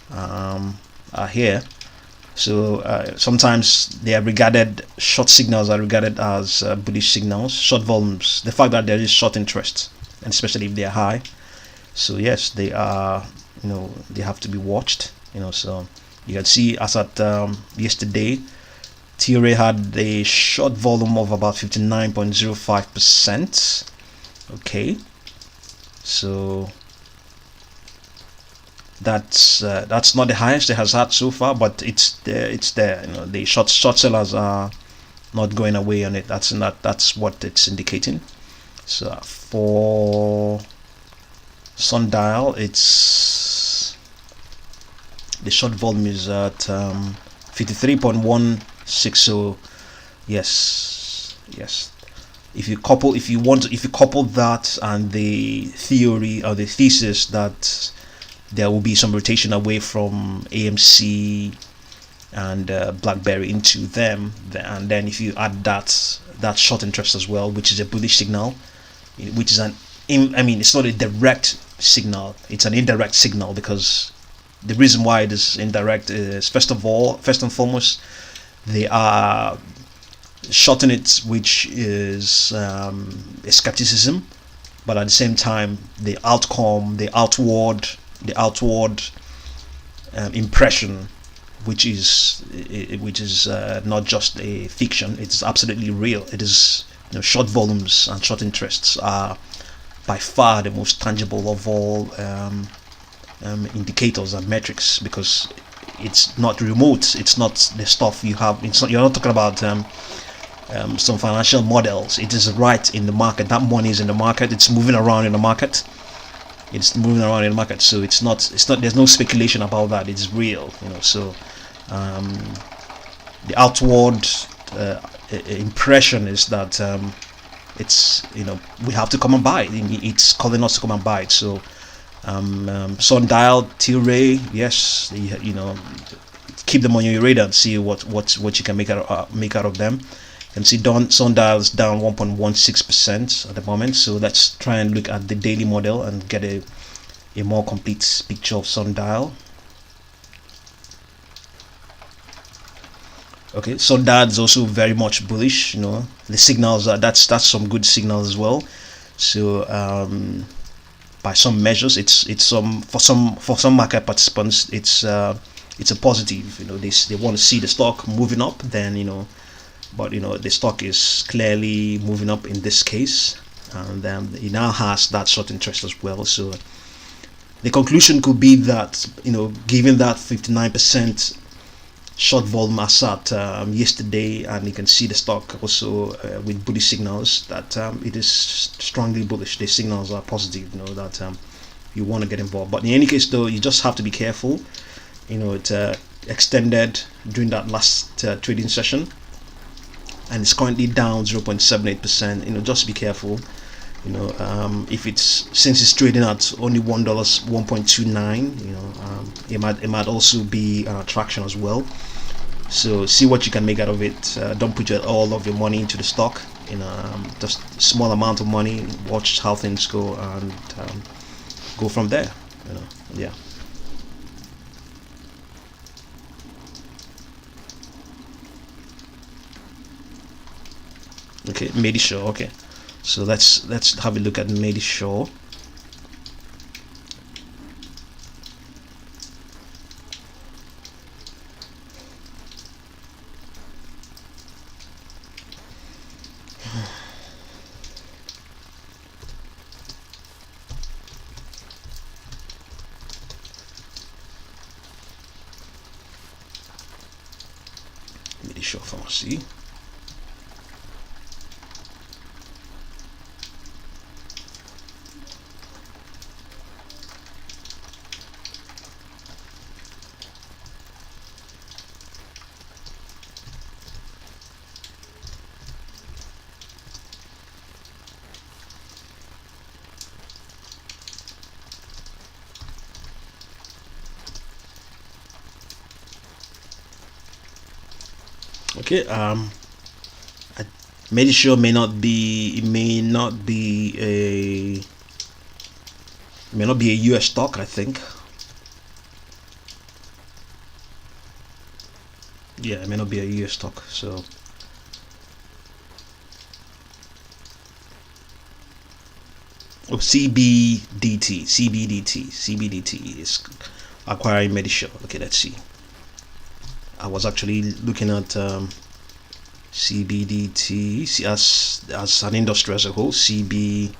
are here. So sometimes they are regarded, short signals are regarded as bullish signals. Short volumes, the fact that there is short interest, and especially if they are high. So yes, they are, they have to be watched. So you can see as at yesterday, Tilray had a short volume of about 59.05%. Okay, so that's not the highest it has had so far, but it's there. The short sellers are not going away on it. That's what it's indicating. So for Sundial, it's the short volume is at 53.16. So yes. If you couple that and the theory or the thesis that there will be some rotation away from AMC and BlackBerry into them, and then if you add that short interest as well, which is a bullish signal, which is it's not a direct signal, it's an indirect signal, because the reason why it is indirect is first and foremost, they are shorting it, which is a skepticism, but at the same time the outward impression, which is not just a fiction, it's absolutely real. It is, short volumes and short interests are by far the most tangible of all indicators and metrics, because it's not remote. It's not the stuff you have. You're not talking about some financial models. It is right in the market. That money is in the market. It's moving around in the market. So it's not. There's no speculation about that. It's real. So the outward impression is that it's we have to come and buy. It's calling us to come and buy it. So Sundial, Tilray, yes, keep them on your radar and see what you can make out of them. You can see Sundial is down 1.16% at the moment. So let's try and look at the daily model and get a more complete picture of Sundial. Okay, Sundial is also very much bullish. The signals are that's some good signals as well. So by some measures, it's for some market participants, it's a positive. They want to see the stock moving up, then but the stock is clearly moving up in this case, and it now has that short interest as well. So the conclusion could be that given that 59% short volume as at yesterday, and you can see the stock also with bullish signals, that it is strongly bullish. The signals are positive, that you want to get involved. But in any case, though, you just have to be careful. It extended during that last trading session, and it's currently down 0.78%. Just be careful. If since it's trading at only $1.29, it might also be an attraction as well. So see what you can make out of it. Don't put all of your money into the stock. Just a small amount of money. Watch how things go and go from there. Yeah. Okay, Medisure. Okay, so let's have a look at Medisure. Medisure Pharmacy. Okay, Medisure may not be a US stock, I think. Yeah, it may not be a US stock. So CBDT is acquiring Medisure. Okay, let's see. I was actually looking at CBDT as an industry as a whole. CBDT.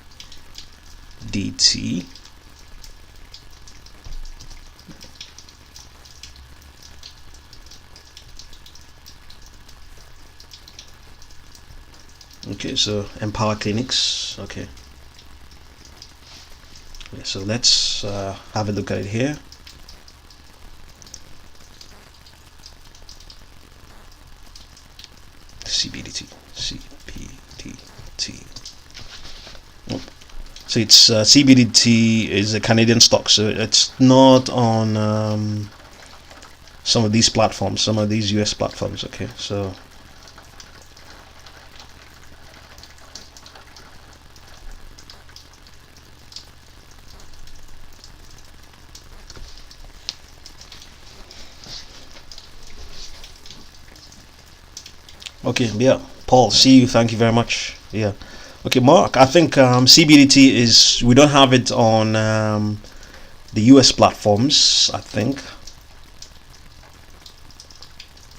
Okay, so Empower Clinics. Okay, yeah, so let's have a look at it here. CBDT. So it's CBDT is a Canadian stock, so it's not on some of these platforms, some of these US platforms. Okay, so okay, yeah, Paul, see you, thank you very much. Yeah, okay, Mark, I think CBDT is, we don't have it on the US platforms, I think.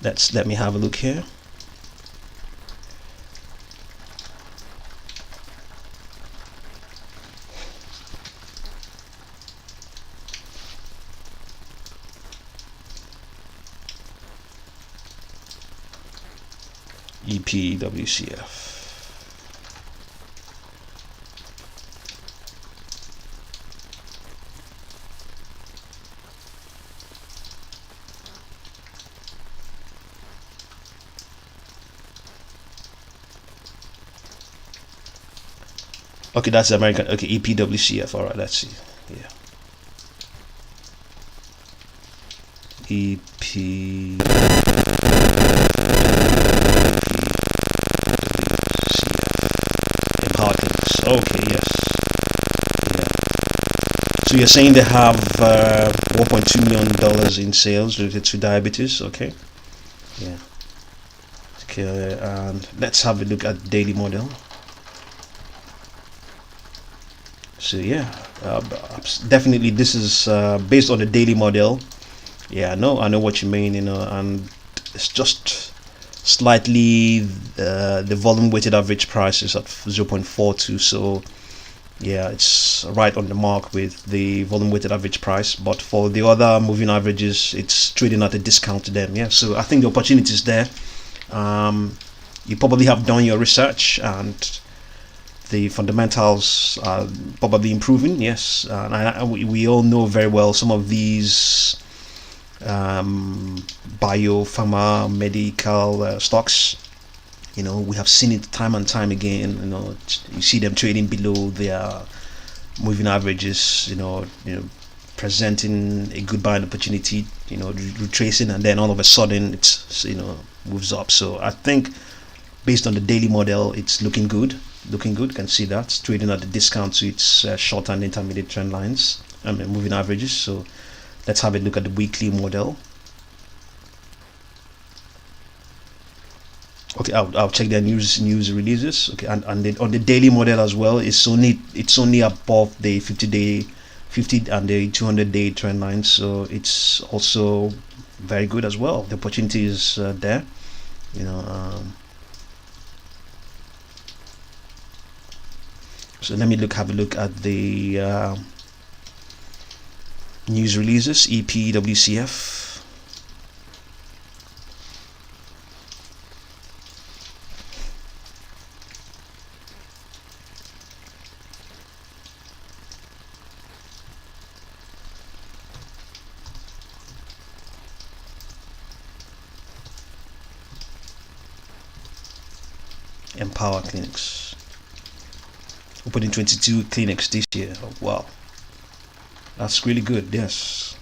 Let me have a look here. EPWCF. Okay, that's American. Okay, EPWCF. All right, let's see. Yeah, EP. Okay, yes. Yeah. So you're saying they have $1.2 million in sales related to diabetes. Okay. Yeah. Okay, and let's have a look at the daily model. So yeah, definitely this is based on the daily model. Yeah, I know what you mean, and it's just slightly the volume weighted average price is at 0.42, so yeah, it's right on the mark with the volume weighted average price. But for the other moving averages, it's trading at a discount to them. Yeah, so I think the opportunity is there. You probably have done your research, and the fundamentals are probably improving. Yes, and we all know very well some of these biopharma medical stocks. We have seen it time and time again. You see them trading below their moving averages, presenting a good buying opportunity, retracing, and then all of a sudden it's moves up. So I think based on the daily model, it's looking good. You can see that it's trading at a discount to its short and intermediate trend lines, moving averages. So let's have a look at the weekly model. Okay, I'll check their news releases. Okay, and on the daily model as well, it's only above the 50 and the 200-day trend line, so it's also very good as well. The opportunity is there, you know. So let me have a look at the news releases. EPWCF. Empower clinics. Opening 22 clinics this year. Oh, wow, that's really good. Yes.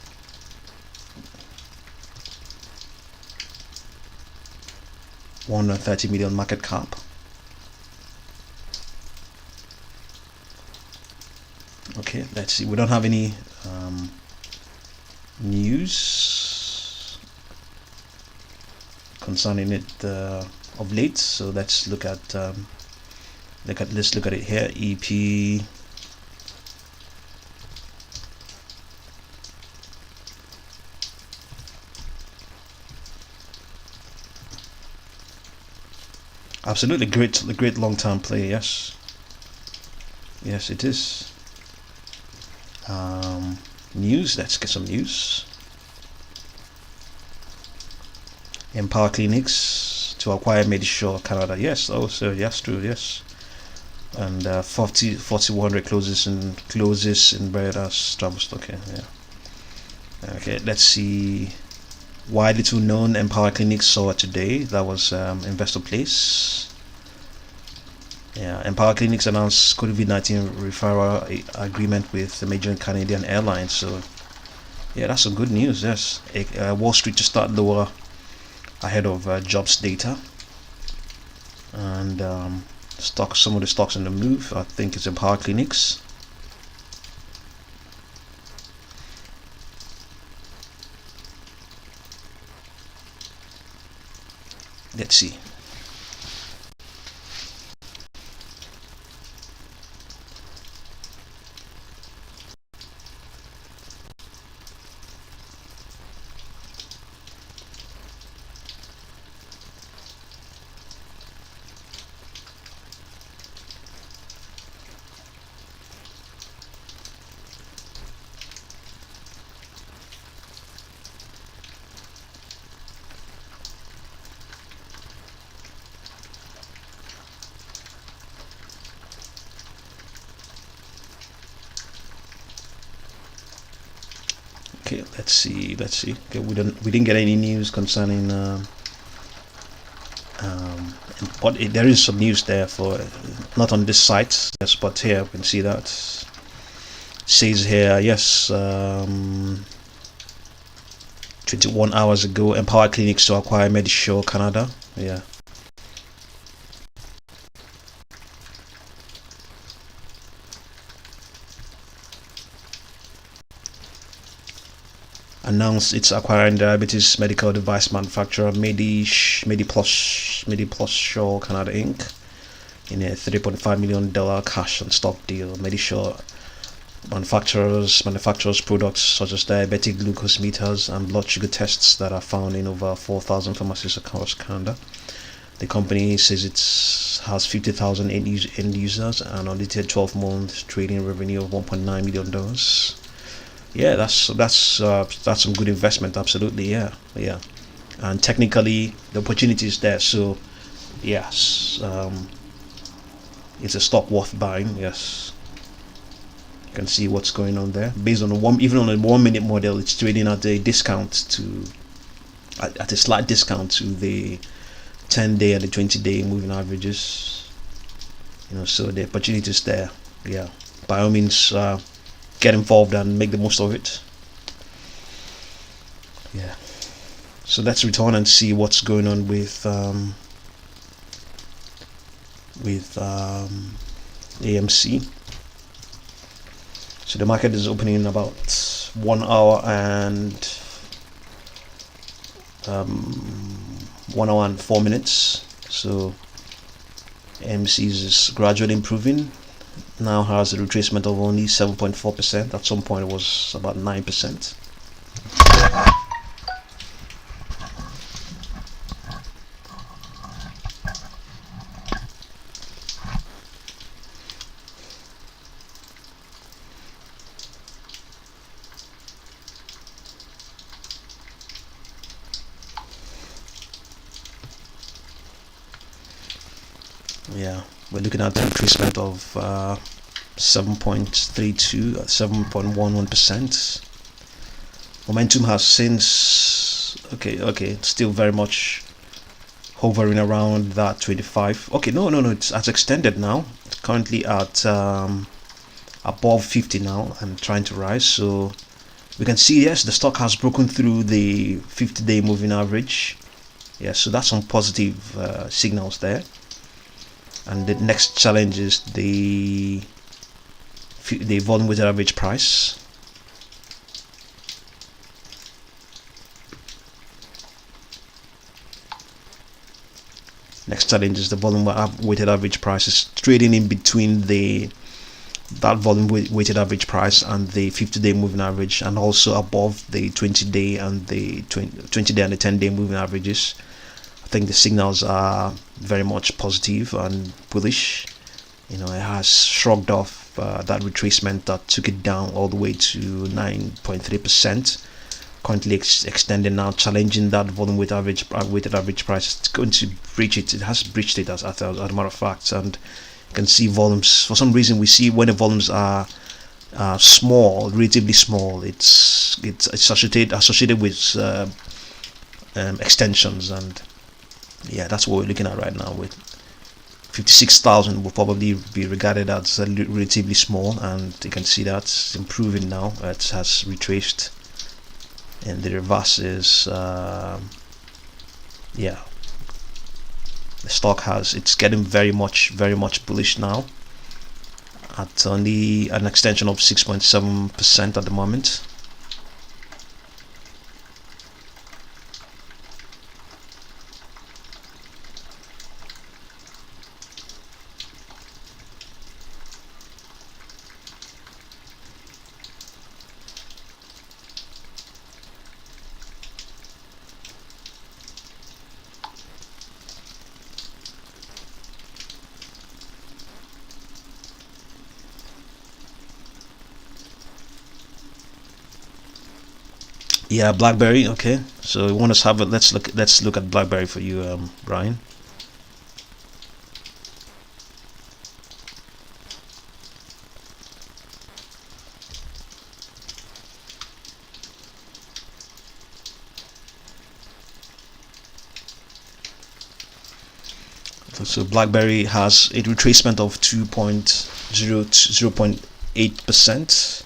$130 million market cap. Okay, let's see. We don't have any news concerning it of late, so let's look at let's look at it here. EP. Absolutely great long-term play. Yes, yes, it is. News. Let's get some news. Empower clinics to acquire Medisure Canada. Yes, also yes, true. Yes, and 4100 closes in Bredas travel stock. Yeah. Okay, let's see. Why little known Empower Clinics saw today. That was Investor Place. Yeah, Empower Clinics announced COVID-19 referral agreement with the major Canadian airlines. So yeah, that's some good news. Yes, Wall Street to start lower ahead of jobs data, and some of the stocks in the move. I think it's Empower Clinics. Let's see. Okay, let's see. Okay, we didn't get any news concerning but there is some news there for not on this site. Yes, but here we can see that says here. Yes, 21 hours ago, Empower Clinics to acquire Medisure Canada. Yeah. Announced it's acquiring diabetes medical device manufacturer MediPlus Shaw Canada Inc. in a $3.5 million cash and stock deal. Medisure manufactures products such as diabetic glucose meters and blood sugar tests that are found in over 4,000 pharmacies across Canada. The company says it has 50,000 end users and audited 12-month trading revenue of $1.9 million. Yeah, that's some good investment. Absolutely, yeah. And technically, the opportunity is there. So, yes, it's a stock worth buying. Yes, you can see what's going on there. Based on even on a 1-minute model, it's trading at a discount at a slight discount to the 10-day and the 20-day moving averages. So the opportunity is there. Yeah, by all means. Get involved and make the most of it. Yeah. So let's return and see what's going on with AMC. So the market is opening in about 1 hour and 1 hour and 4 minutes. So AMC is gradually improving. Now has a retracement of only 7.4%. At some point it was about 9%. Yeah, we're looking at a retracement of 7.32 at 7.11%. Momentum has since okay still very much hovering around that 25. Okay, no, it has extended now. It's currently at above 50 now and trying to rise. So we can see, yes, the stock has broken through the 50-day moving average. Yeah, so that's some positive signals there. And the next challenge is the volume weighted average price. Next challenge is the volume weighted average price is trading in between that volume weighted average price and the 50-day moving average, and also above the 20-day and the 20-day and the 10-day moving averages. I think the signals are very much positive and bullish. You know, it has shrugged off that retracement that took it down all the way to 9.3%. Currently extending now, challenging that volume weighted average price. It's going to breach it. It has breached it as a matter of fact, and you can see volumes. For some reason, we see when the volumes are small, relatively small, it's associated with extensions, and yeah, that's what we're looking at right now. With 56,000 will probably be regarded as relatively small, and you can see that's improving now. It has retraced, and the reverse is yeah, the stock it's getting very much bullish now at only an extension of 6.7% at the moment. Yeah, BlackBerry. Okay, so we want to have it. Let's look at BlackBerry for you, Brian. So BlackBerry has a retracement of 0.8%,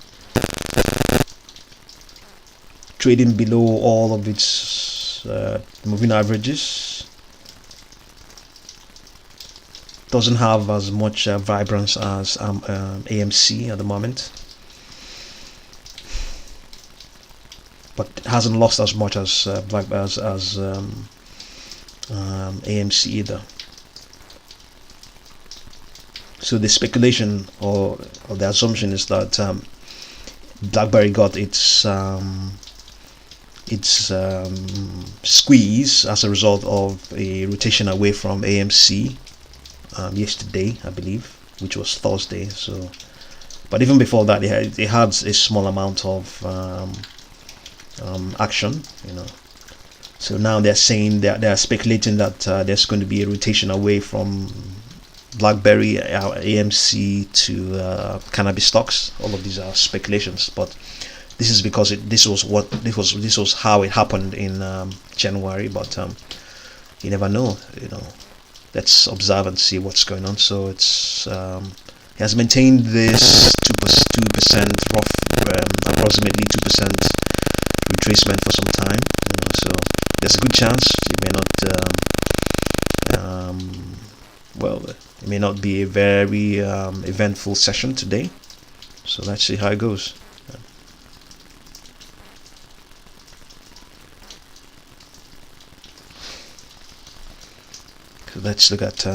trading below all of its moving averages. Doesn't have as much vibrance as AMC at the moment, but hasn't lost as much as AMC either. So the speculation or the assumption is that BlackBerry got its squeeze as a result of a rotation away from AMC yesterday, I believe, which was Thursday. So, but even before that, they had a small amount of action, you know. So now they're saying they're speculating that there's going to be a rotation away from BlackBerry, AMC to cannabis stocks. All of these are speculations, but this is because this was how it happened in January. But you never know, you know. Let's observe and see what's going on. So it's it has maintained this 2% rough, approximately 2% retracement for some time. You know, so there's a good chance it may not. Well, it may not be a very eventful session today. So let's see how it goes. let's look at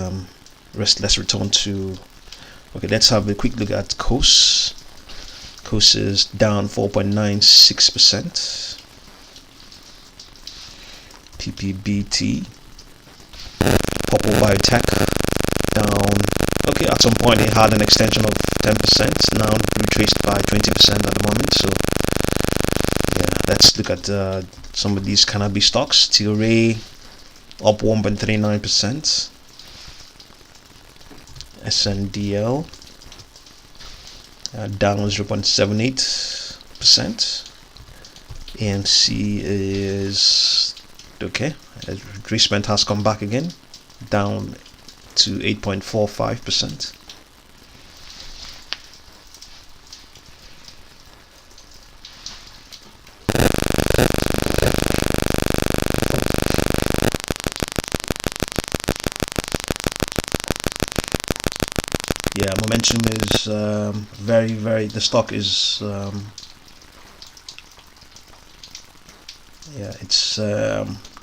let's return to, okay, let's have a quick look at KOSS. KOSS is down 4.96%. PPBT, Purple Biotech, down. Okay, at some point it had an extension of 10%, now retraced by 20% at the moment. So yeah, let's look at some of these cannabis stocks. Tilray up 1.39%. SNDL down 0.78%. AMC is okay. Retracement has come back again, down to 8.45%. Yeah, momentum is the stock is yeah, it's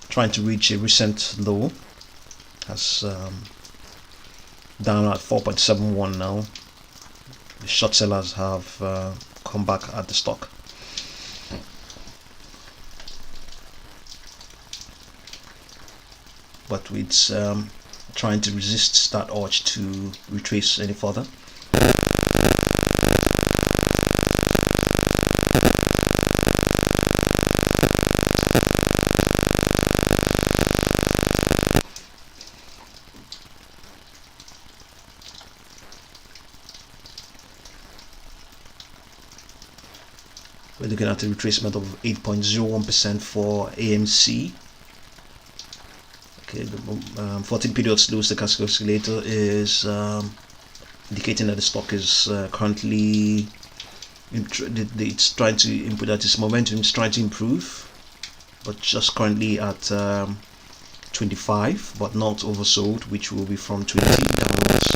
trying to reach a recent low. Has down at 4.71 now. The short sellers have come back at the stock. But it's trying to resist that urge to retrace any further. We're looking at a retracement of 8.01% for AMC. Okay, the 14 period slow stochastic oscillator is indicating that the stock is currently it's trying to input that its momentum is trying to improve, but just currently at 25, but not oversold, which will be from 20 downwards.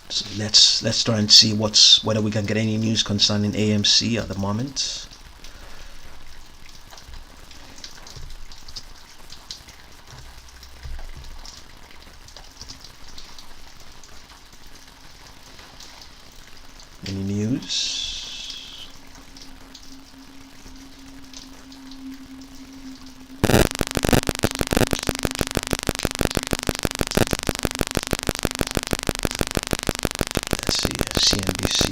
So let's try and see whether we can get any news concerning AMC at the moment. Any news? CNBC.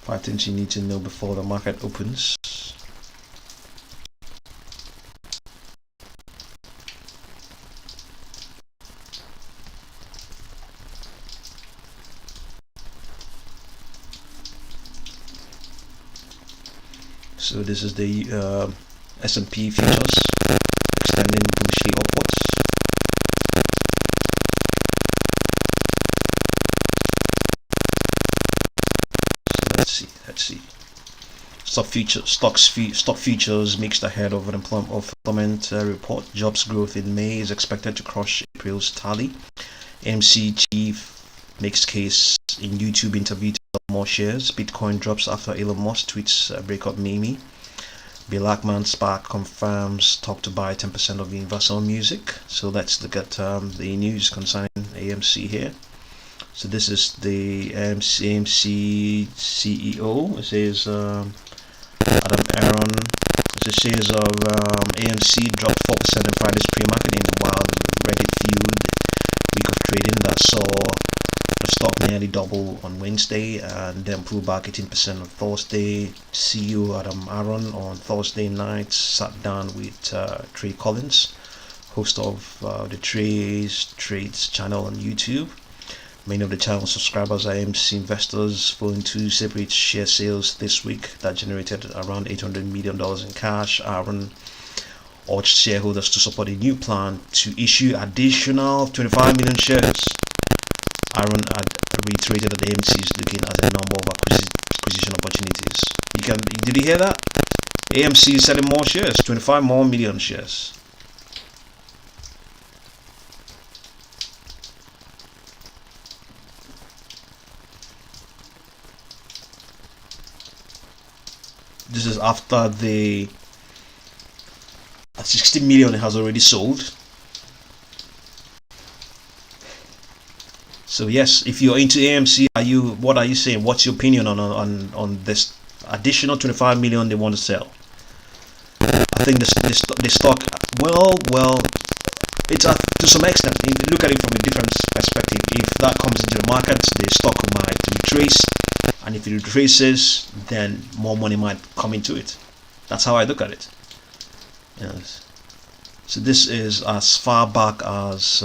5 things you need to know before the market opens. So this is the S&P futures extending bullishly upwards. So let's see. Stock futures mixed ahead of an employment report. Jobs growth in May is expected to crush April's tally. AMC chief makes case in YouTube interview to sell more shares. Bitcoin drops after Elon Musk tweets break up Mimi. Bill Ackman SPAC confirms talk to buy 10% of Universal Music. So let's look at the news concerning AMC here. So this is the AMC CEO. It says Adam Aaron. The shares of AMC dropped 4% in Friday's pre-market in a wild Reddit-fueled week of trading that saw the stock nearly double on Wednesday and then pull back 18% on Thursday. CEO Adam Aaron on Thursday night sat down with Trey Collins, host of the Trades channel on YouTube. Many of the channel subscribers are AMC investors, following 2 separate share sales this week that generated around $800 million in cash. Aaron urged shareholders to support a new plan to issue additional 25 million shares. Aaron had reiterated that AMC is looking at a number of acquisition opportunities. Did you hear that? AMC is selling more shares, 25 more million shares. This is after the 60 million has already sold. So yes, if you're into AMC, what are you saying? What's your opinion on this additional 25 million they want to sell? I think the stock, well, it's to some extent. If you look at it from a different perspective, if that comes into the market, the stock might retrace, and if it retraces, then more money might come into it. That's how I look at it. Yes. So this is as far back as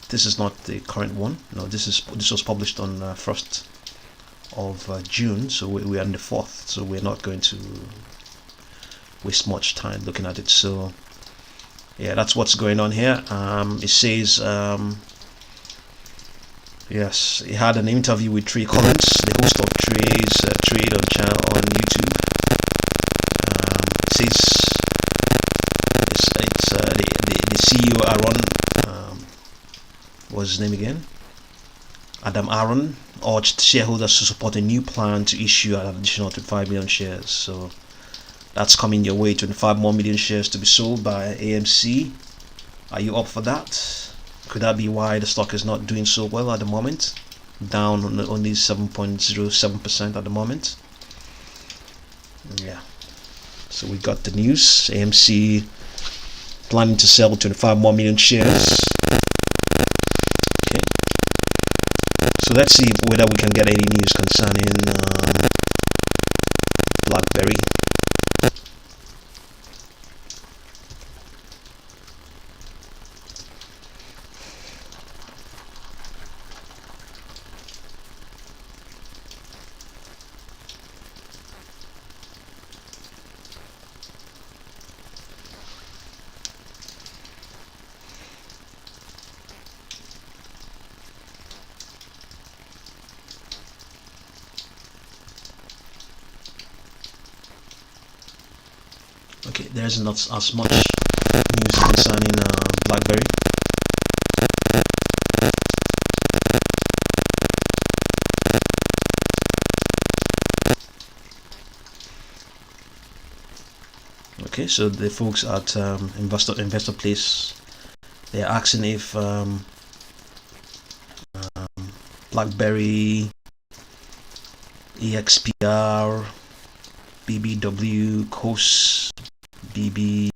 this is not the current one. No, this was published on 1st of June. So we are on the 4th. So we're not going to waste much time looking at it. So yeah, that's what's going on here. It says yes, he had an interview with Trey Collins, the host of Trade on YouTube. It says it's the CEO Aaron, what's his name again? Adam Aaron urged shareholders to support a new plan to issue an additional 25 million shares. So that's coming your way, 25 more million shares to be sold by AMC. Are you up for that? Could that be why the stock is not doing so well at the moment? Down on only 7.07% at the moment. Yeah. So we got the news. AMC planning to sell 25 more million shares. Okay. So let's see whether we can get any news concerning BlackBerry. Okay, there's not as much news concerning BlackBerry. Okay, so the folks at Investor Place, they're asking if BlackBerry, EXPR, BBW, KOSS, BB,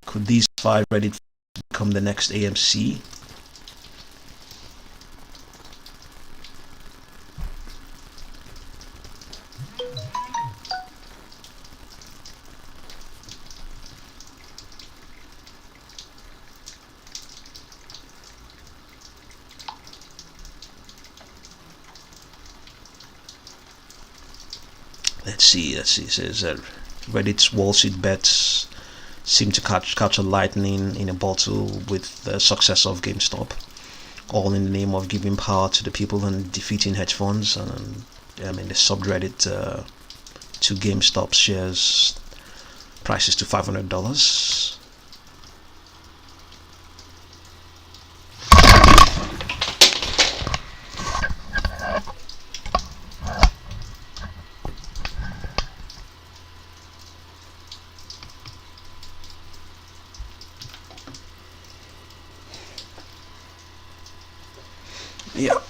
could these 5 ready to become the next AMC? Let's see. It says Reddit's Wall Street bets seem to catch a lightning in a bottle with the success of GameStop, all in the name of giving power to the people and defeating hedge funds. And I mean, the subreddit to GameStop shares prices to $500. Yeah.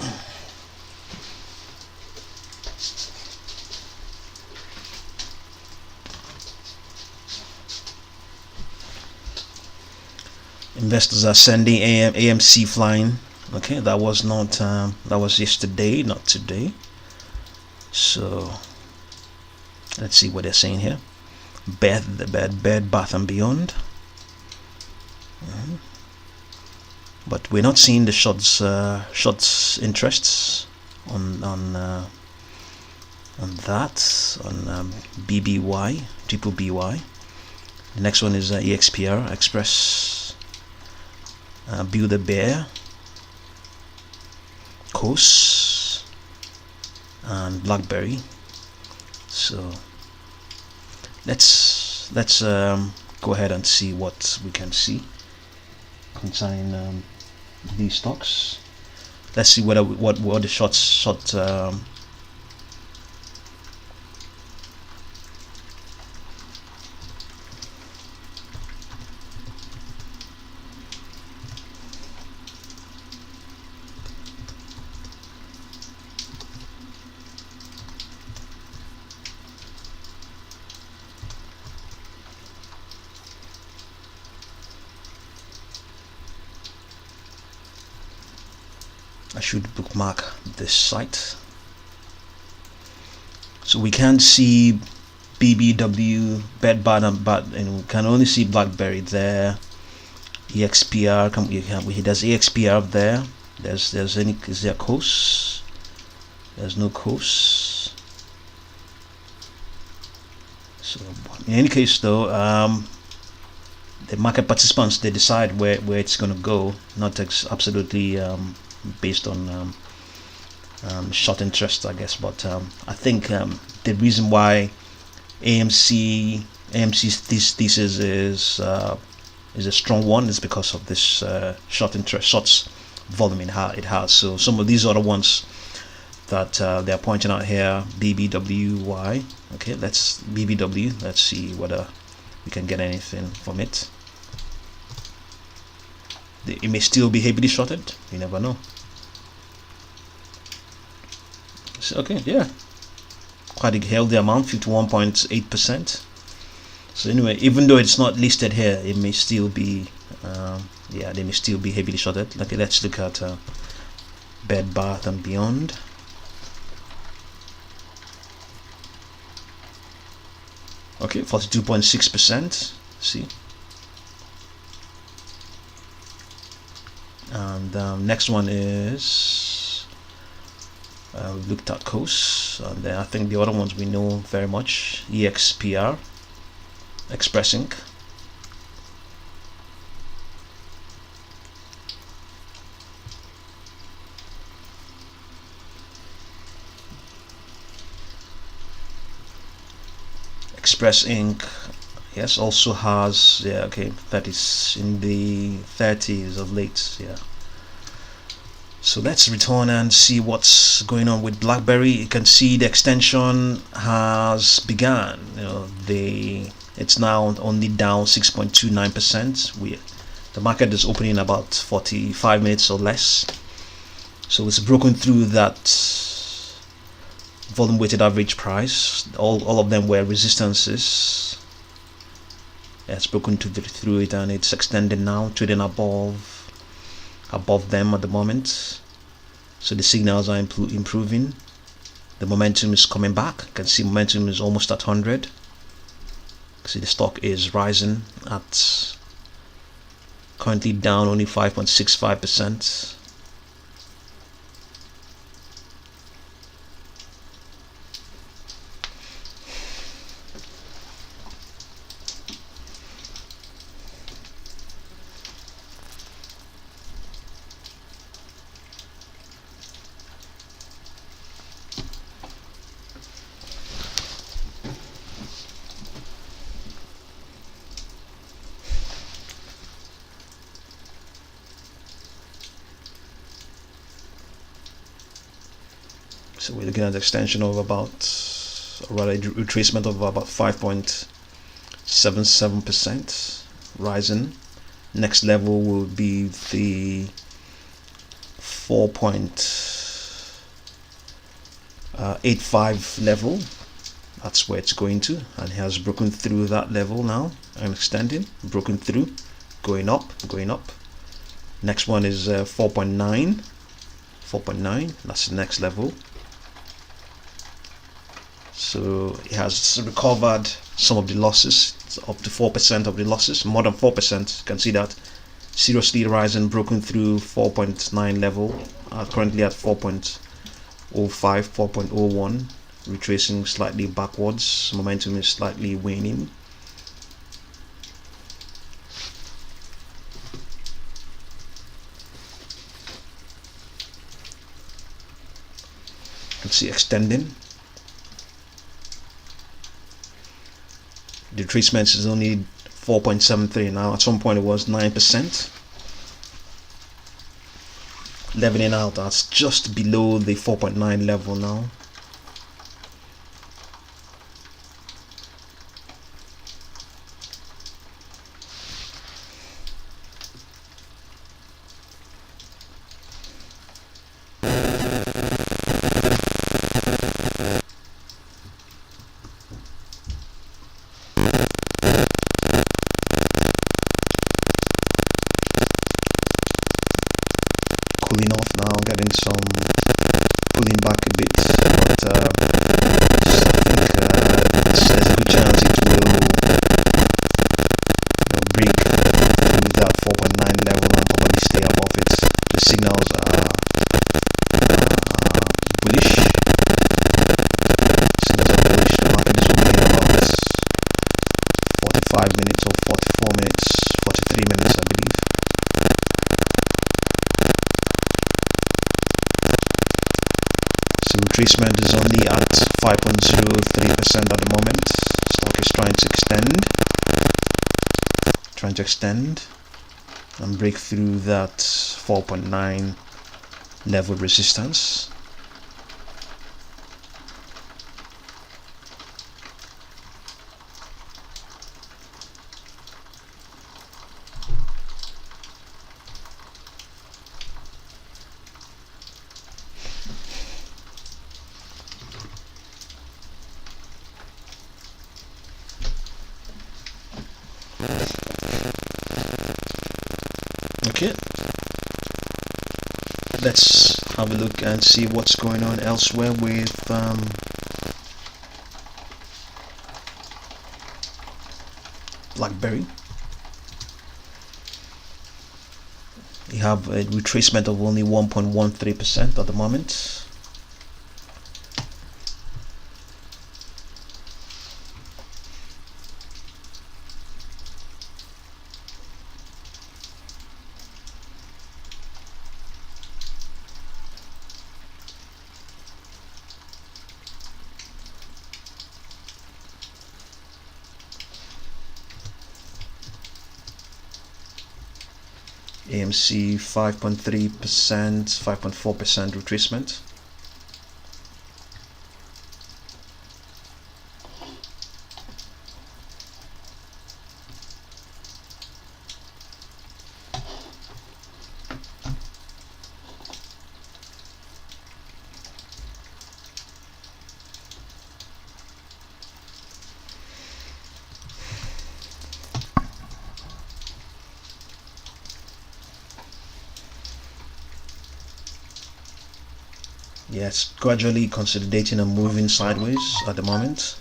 Investors are sending AMC flying. Okay, that was not that was yesterday, not today. So let's see what they're saying here. Bed Bath and Beyond. But we're not seeing the shots interests on that, on BBY, triple BY. The next one is EXPR, Express, Build a Bear, KOSS, and BlackBerry. So let's go ahead and see what we can see concerning these stocks. Let's see what the short I should bookmark this site. So we can see BBW, Bed Bath and and we can only see BlackBerry there. EXPR, there's EXPR up there. Is there KOSS? There's no KOSS. So in any case though, the market participants, they decide where it's going to go, not absolutely based on short interest, I guess. But I think the reason why AMC's thesis is a strong one is because of this shorts volume it has. So some of these other ones that they're pointing out here, BBWY. Okay, let's BBW. Let's see whether we can get anything from it. It may still be heavily shorted. You never know. So, okay, yeah, quite a healthy amount, 51.8%. So anyway, even though it's not listed here, it may still be they may still be heavily shorted. Okay, let's look at Bed Bath and Beyond. Okay, 42.6%. See, and next one is we looked at KOSS, and then I think the other ones we know very much. EXPR, Express Inc. Express Inc. Yes, also has, yeah, okay, that is in the 30s of late, yeah. So let's return and see what's going on with BlackBerry. You can see the extension has begun. You know, it's now only down 6.29%. The market is opening about 45 minutes or less. So it's broken through that volume weighted average price. All of them were resistances. It's broken through it, and it's extending now, trading above them at the moment. So the signals are improving. The momentum is coming back. You can see momentum is almost at 100. See, the stock is rising at currently down only 5.65%. So we're looking at the extension of about, or rather retracement of about 5.77%, rising. Next level will be the 4.85 level. That's where it's going to, and it has broken through that level now and extending, broken through, going up. Next one is 4.9. That's the next level. So it has recovered some of the losses, up to 4% of the losses, more than 4%. You can see that seriously rising, broken through 4.9 level, currently at 4.05, 4.01, retracing slightly backwards. Momentum is slightly waning. can see extending. The retracement is only 4.73 now. At some point it was 9%. Leveling out at just below the 4.9 level now. Cooling off now, getting some pulling back a bit, but I think there's a good chance it will break through that 4.9 level and probably stay above it. The signals are bullish. Signals are bullish. The market is opening about 45 minutes or 44 minutes, 43 minutes I believe. So retracement is only at 5.03% at the moment. Stock is trying to extend and break through that 4.9 level resistance. Okay, let's have a look and see what's going on elsewhere with BlackBerry. You have a retracement of only 1.13% at the moment. AMC 5.3%, 5.4% retracement. Yes, gradually consolidating and moving sideways at the moment.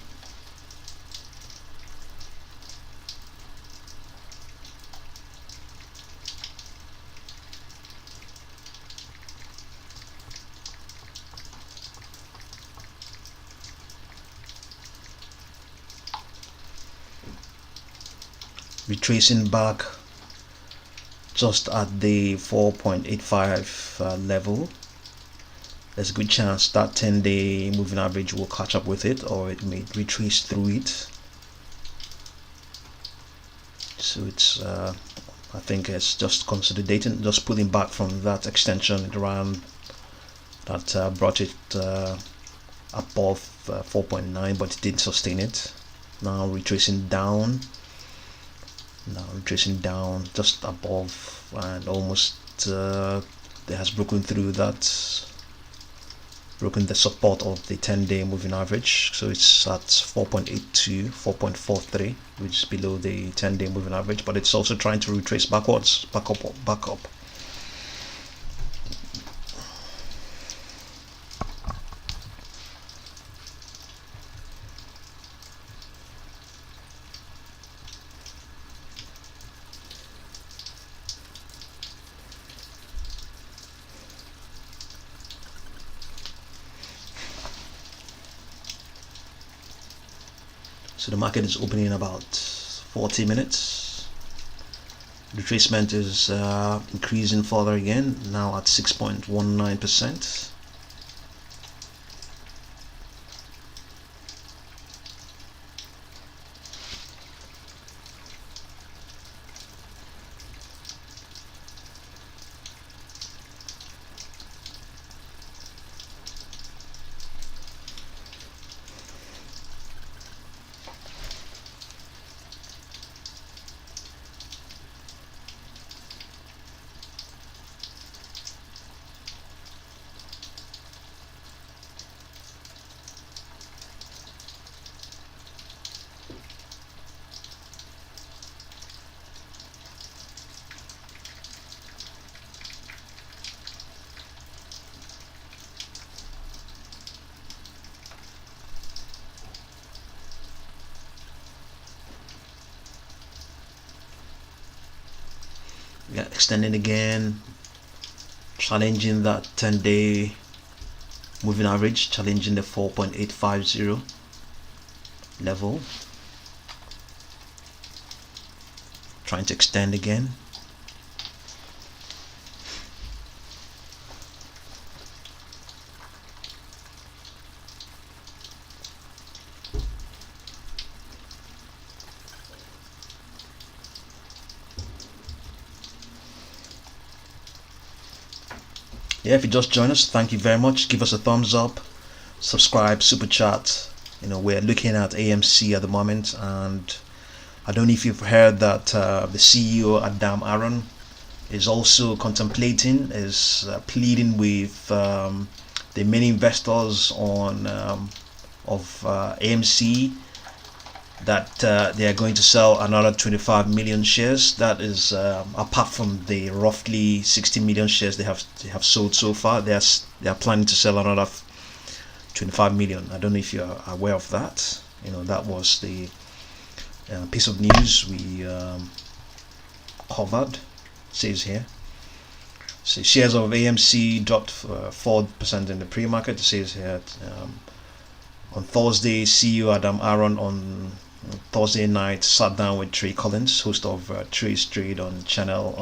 Retracing back just at the 4.85 level. There's a good chance that 10-day moving average will catch up with it, or it may retrace through it. So it's I think it's just consolidating, just pulling back from that extension around that brought it above 4.9, but it didn't sustain it. Now retracing down, just above, and almost it has broken through that, broken the support of the 10-day moving average. So it's at 4.82, 4.43, which is below the 10-day moving average, but it's also trying to retrace backwards, back up. So the market is opening in about 40 minutes. Retracement is increasing further again, now at 6.19%. We are extending again, challenging that 10-day moving average, challenging the 4.850 level, trying to extend again. Yeah, if you just joined us, thank you very much. Give us a thumbs up, subscribe, super chat. We're looking at AMC at the moment, and I don't know if you've heard that the CEO Adam Aaron is also contemplating, is pleading with the many investors on of AMC that they are going to sell another 25 million shares. That is apart from the roughly 60 million shares they have sold so far. They are planning to sell another 25 million. I don't know if you are aware of that. That was the piece of news we covered. It says here. So shares of AMC dropped 4% in the pre-market. It says here on Thursday, CEO Adam Aaron on Thursday night sat down with Trey Collins, host of Trey's Trade on channel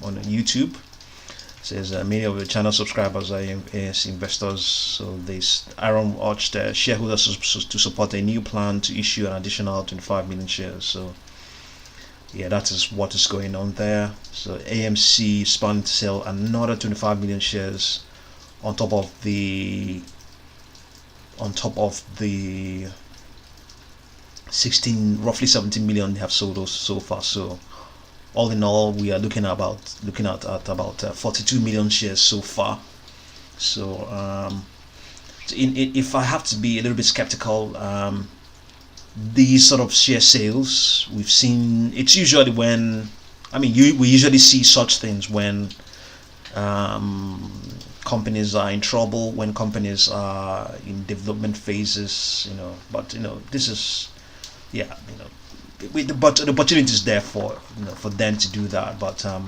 on YouTube. It says many of the channel subscribers are investors, so Aaron urged shareholders to support a new plan to issue an additional 25 million shares. So yeah, that is what is going on there. So AMC is planning to sell another 25 million shares on top of the roughly 17 million they have sold so far. So all in all, we are looking at about 42 million shares so far. So if I have to be a little bit skeptical, these sort of share sales we've seen, it's usually when we usually see such things when companies are in trouble, when companies are in development phases, but this is, but the opportunity is there for them to do that. But a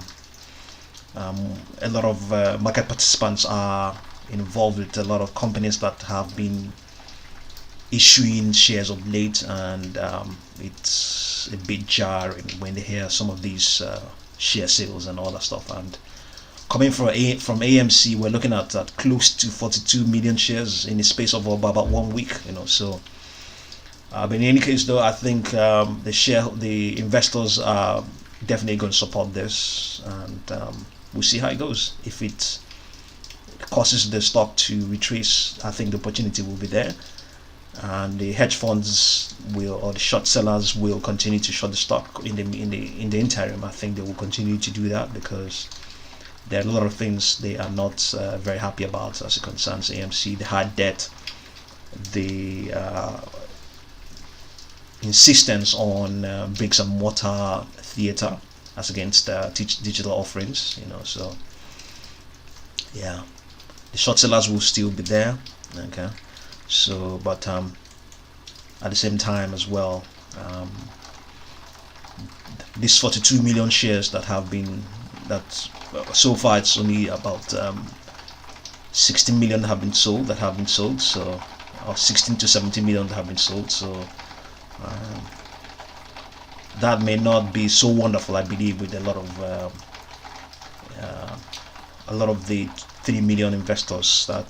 lot of market participants are involved with a lot of companies that have been issuing shares of late, and it's a bit jarring when they hear some of these share sales and all that stuff. And coming from AMC, we're looking at close to 42 million shares in the space of about 1 week. So but in any case, though, I think the investors are definitely going to support this, and we'll see how it goes. If it causes the stock to retrace, I think the opportunity will be there, and the hedge funds or the short sellers will continue to short the stock in the interim. I think they will continue to do that because there are a lot of things they are not very happy about as it concerns AMC. The high debt, the insistence on bricks and mortar theater as against digital offerings. So yeah, the short sellers will still be there. Okay, so but at the same time as well, these 42 million shares that so far it's only about 16 million have been sold, so or 16 to 17 million that have been sold. So that may not be so wonderful, I believe, with a lot of the 3 million investors that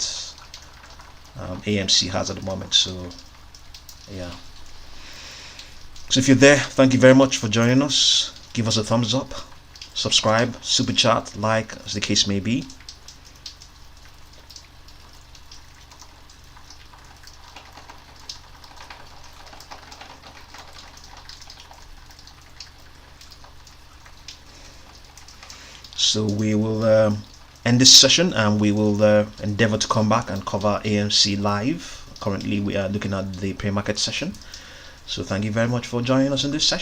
AMC has at the moment. So yeah. So if you're there, thank you very much for joining us. Give us a thumbs up, subscribe, super chat, like, as the case may be. So we will end this session, and we will endeavor to come back and cover AMC live. Currently we are looking at the pre-market session. So thank you very much for joining us in this session.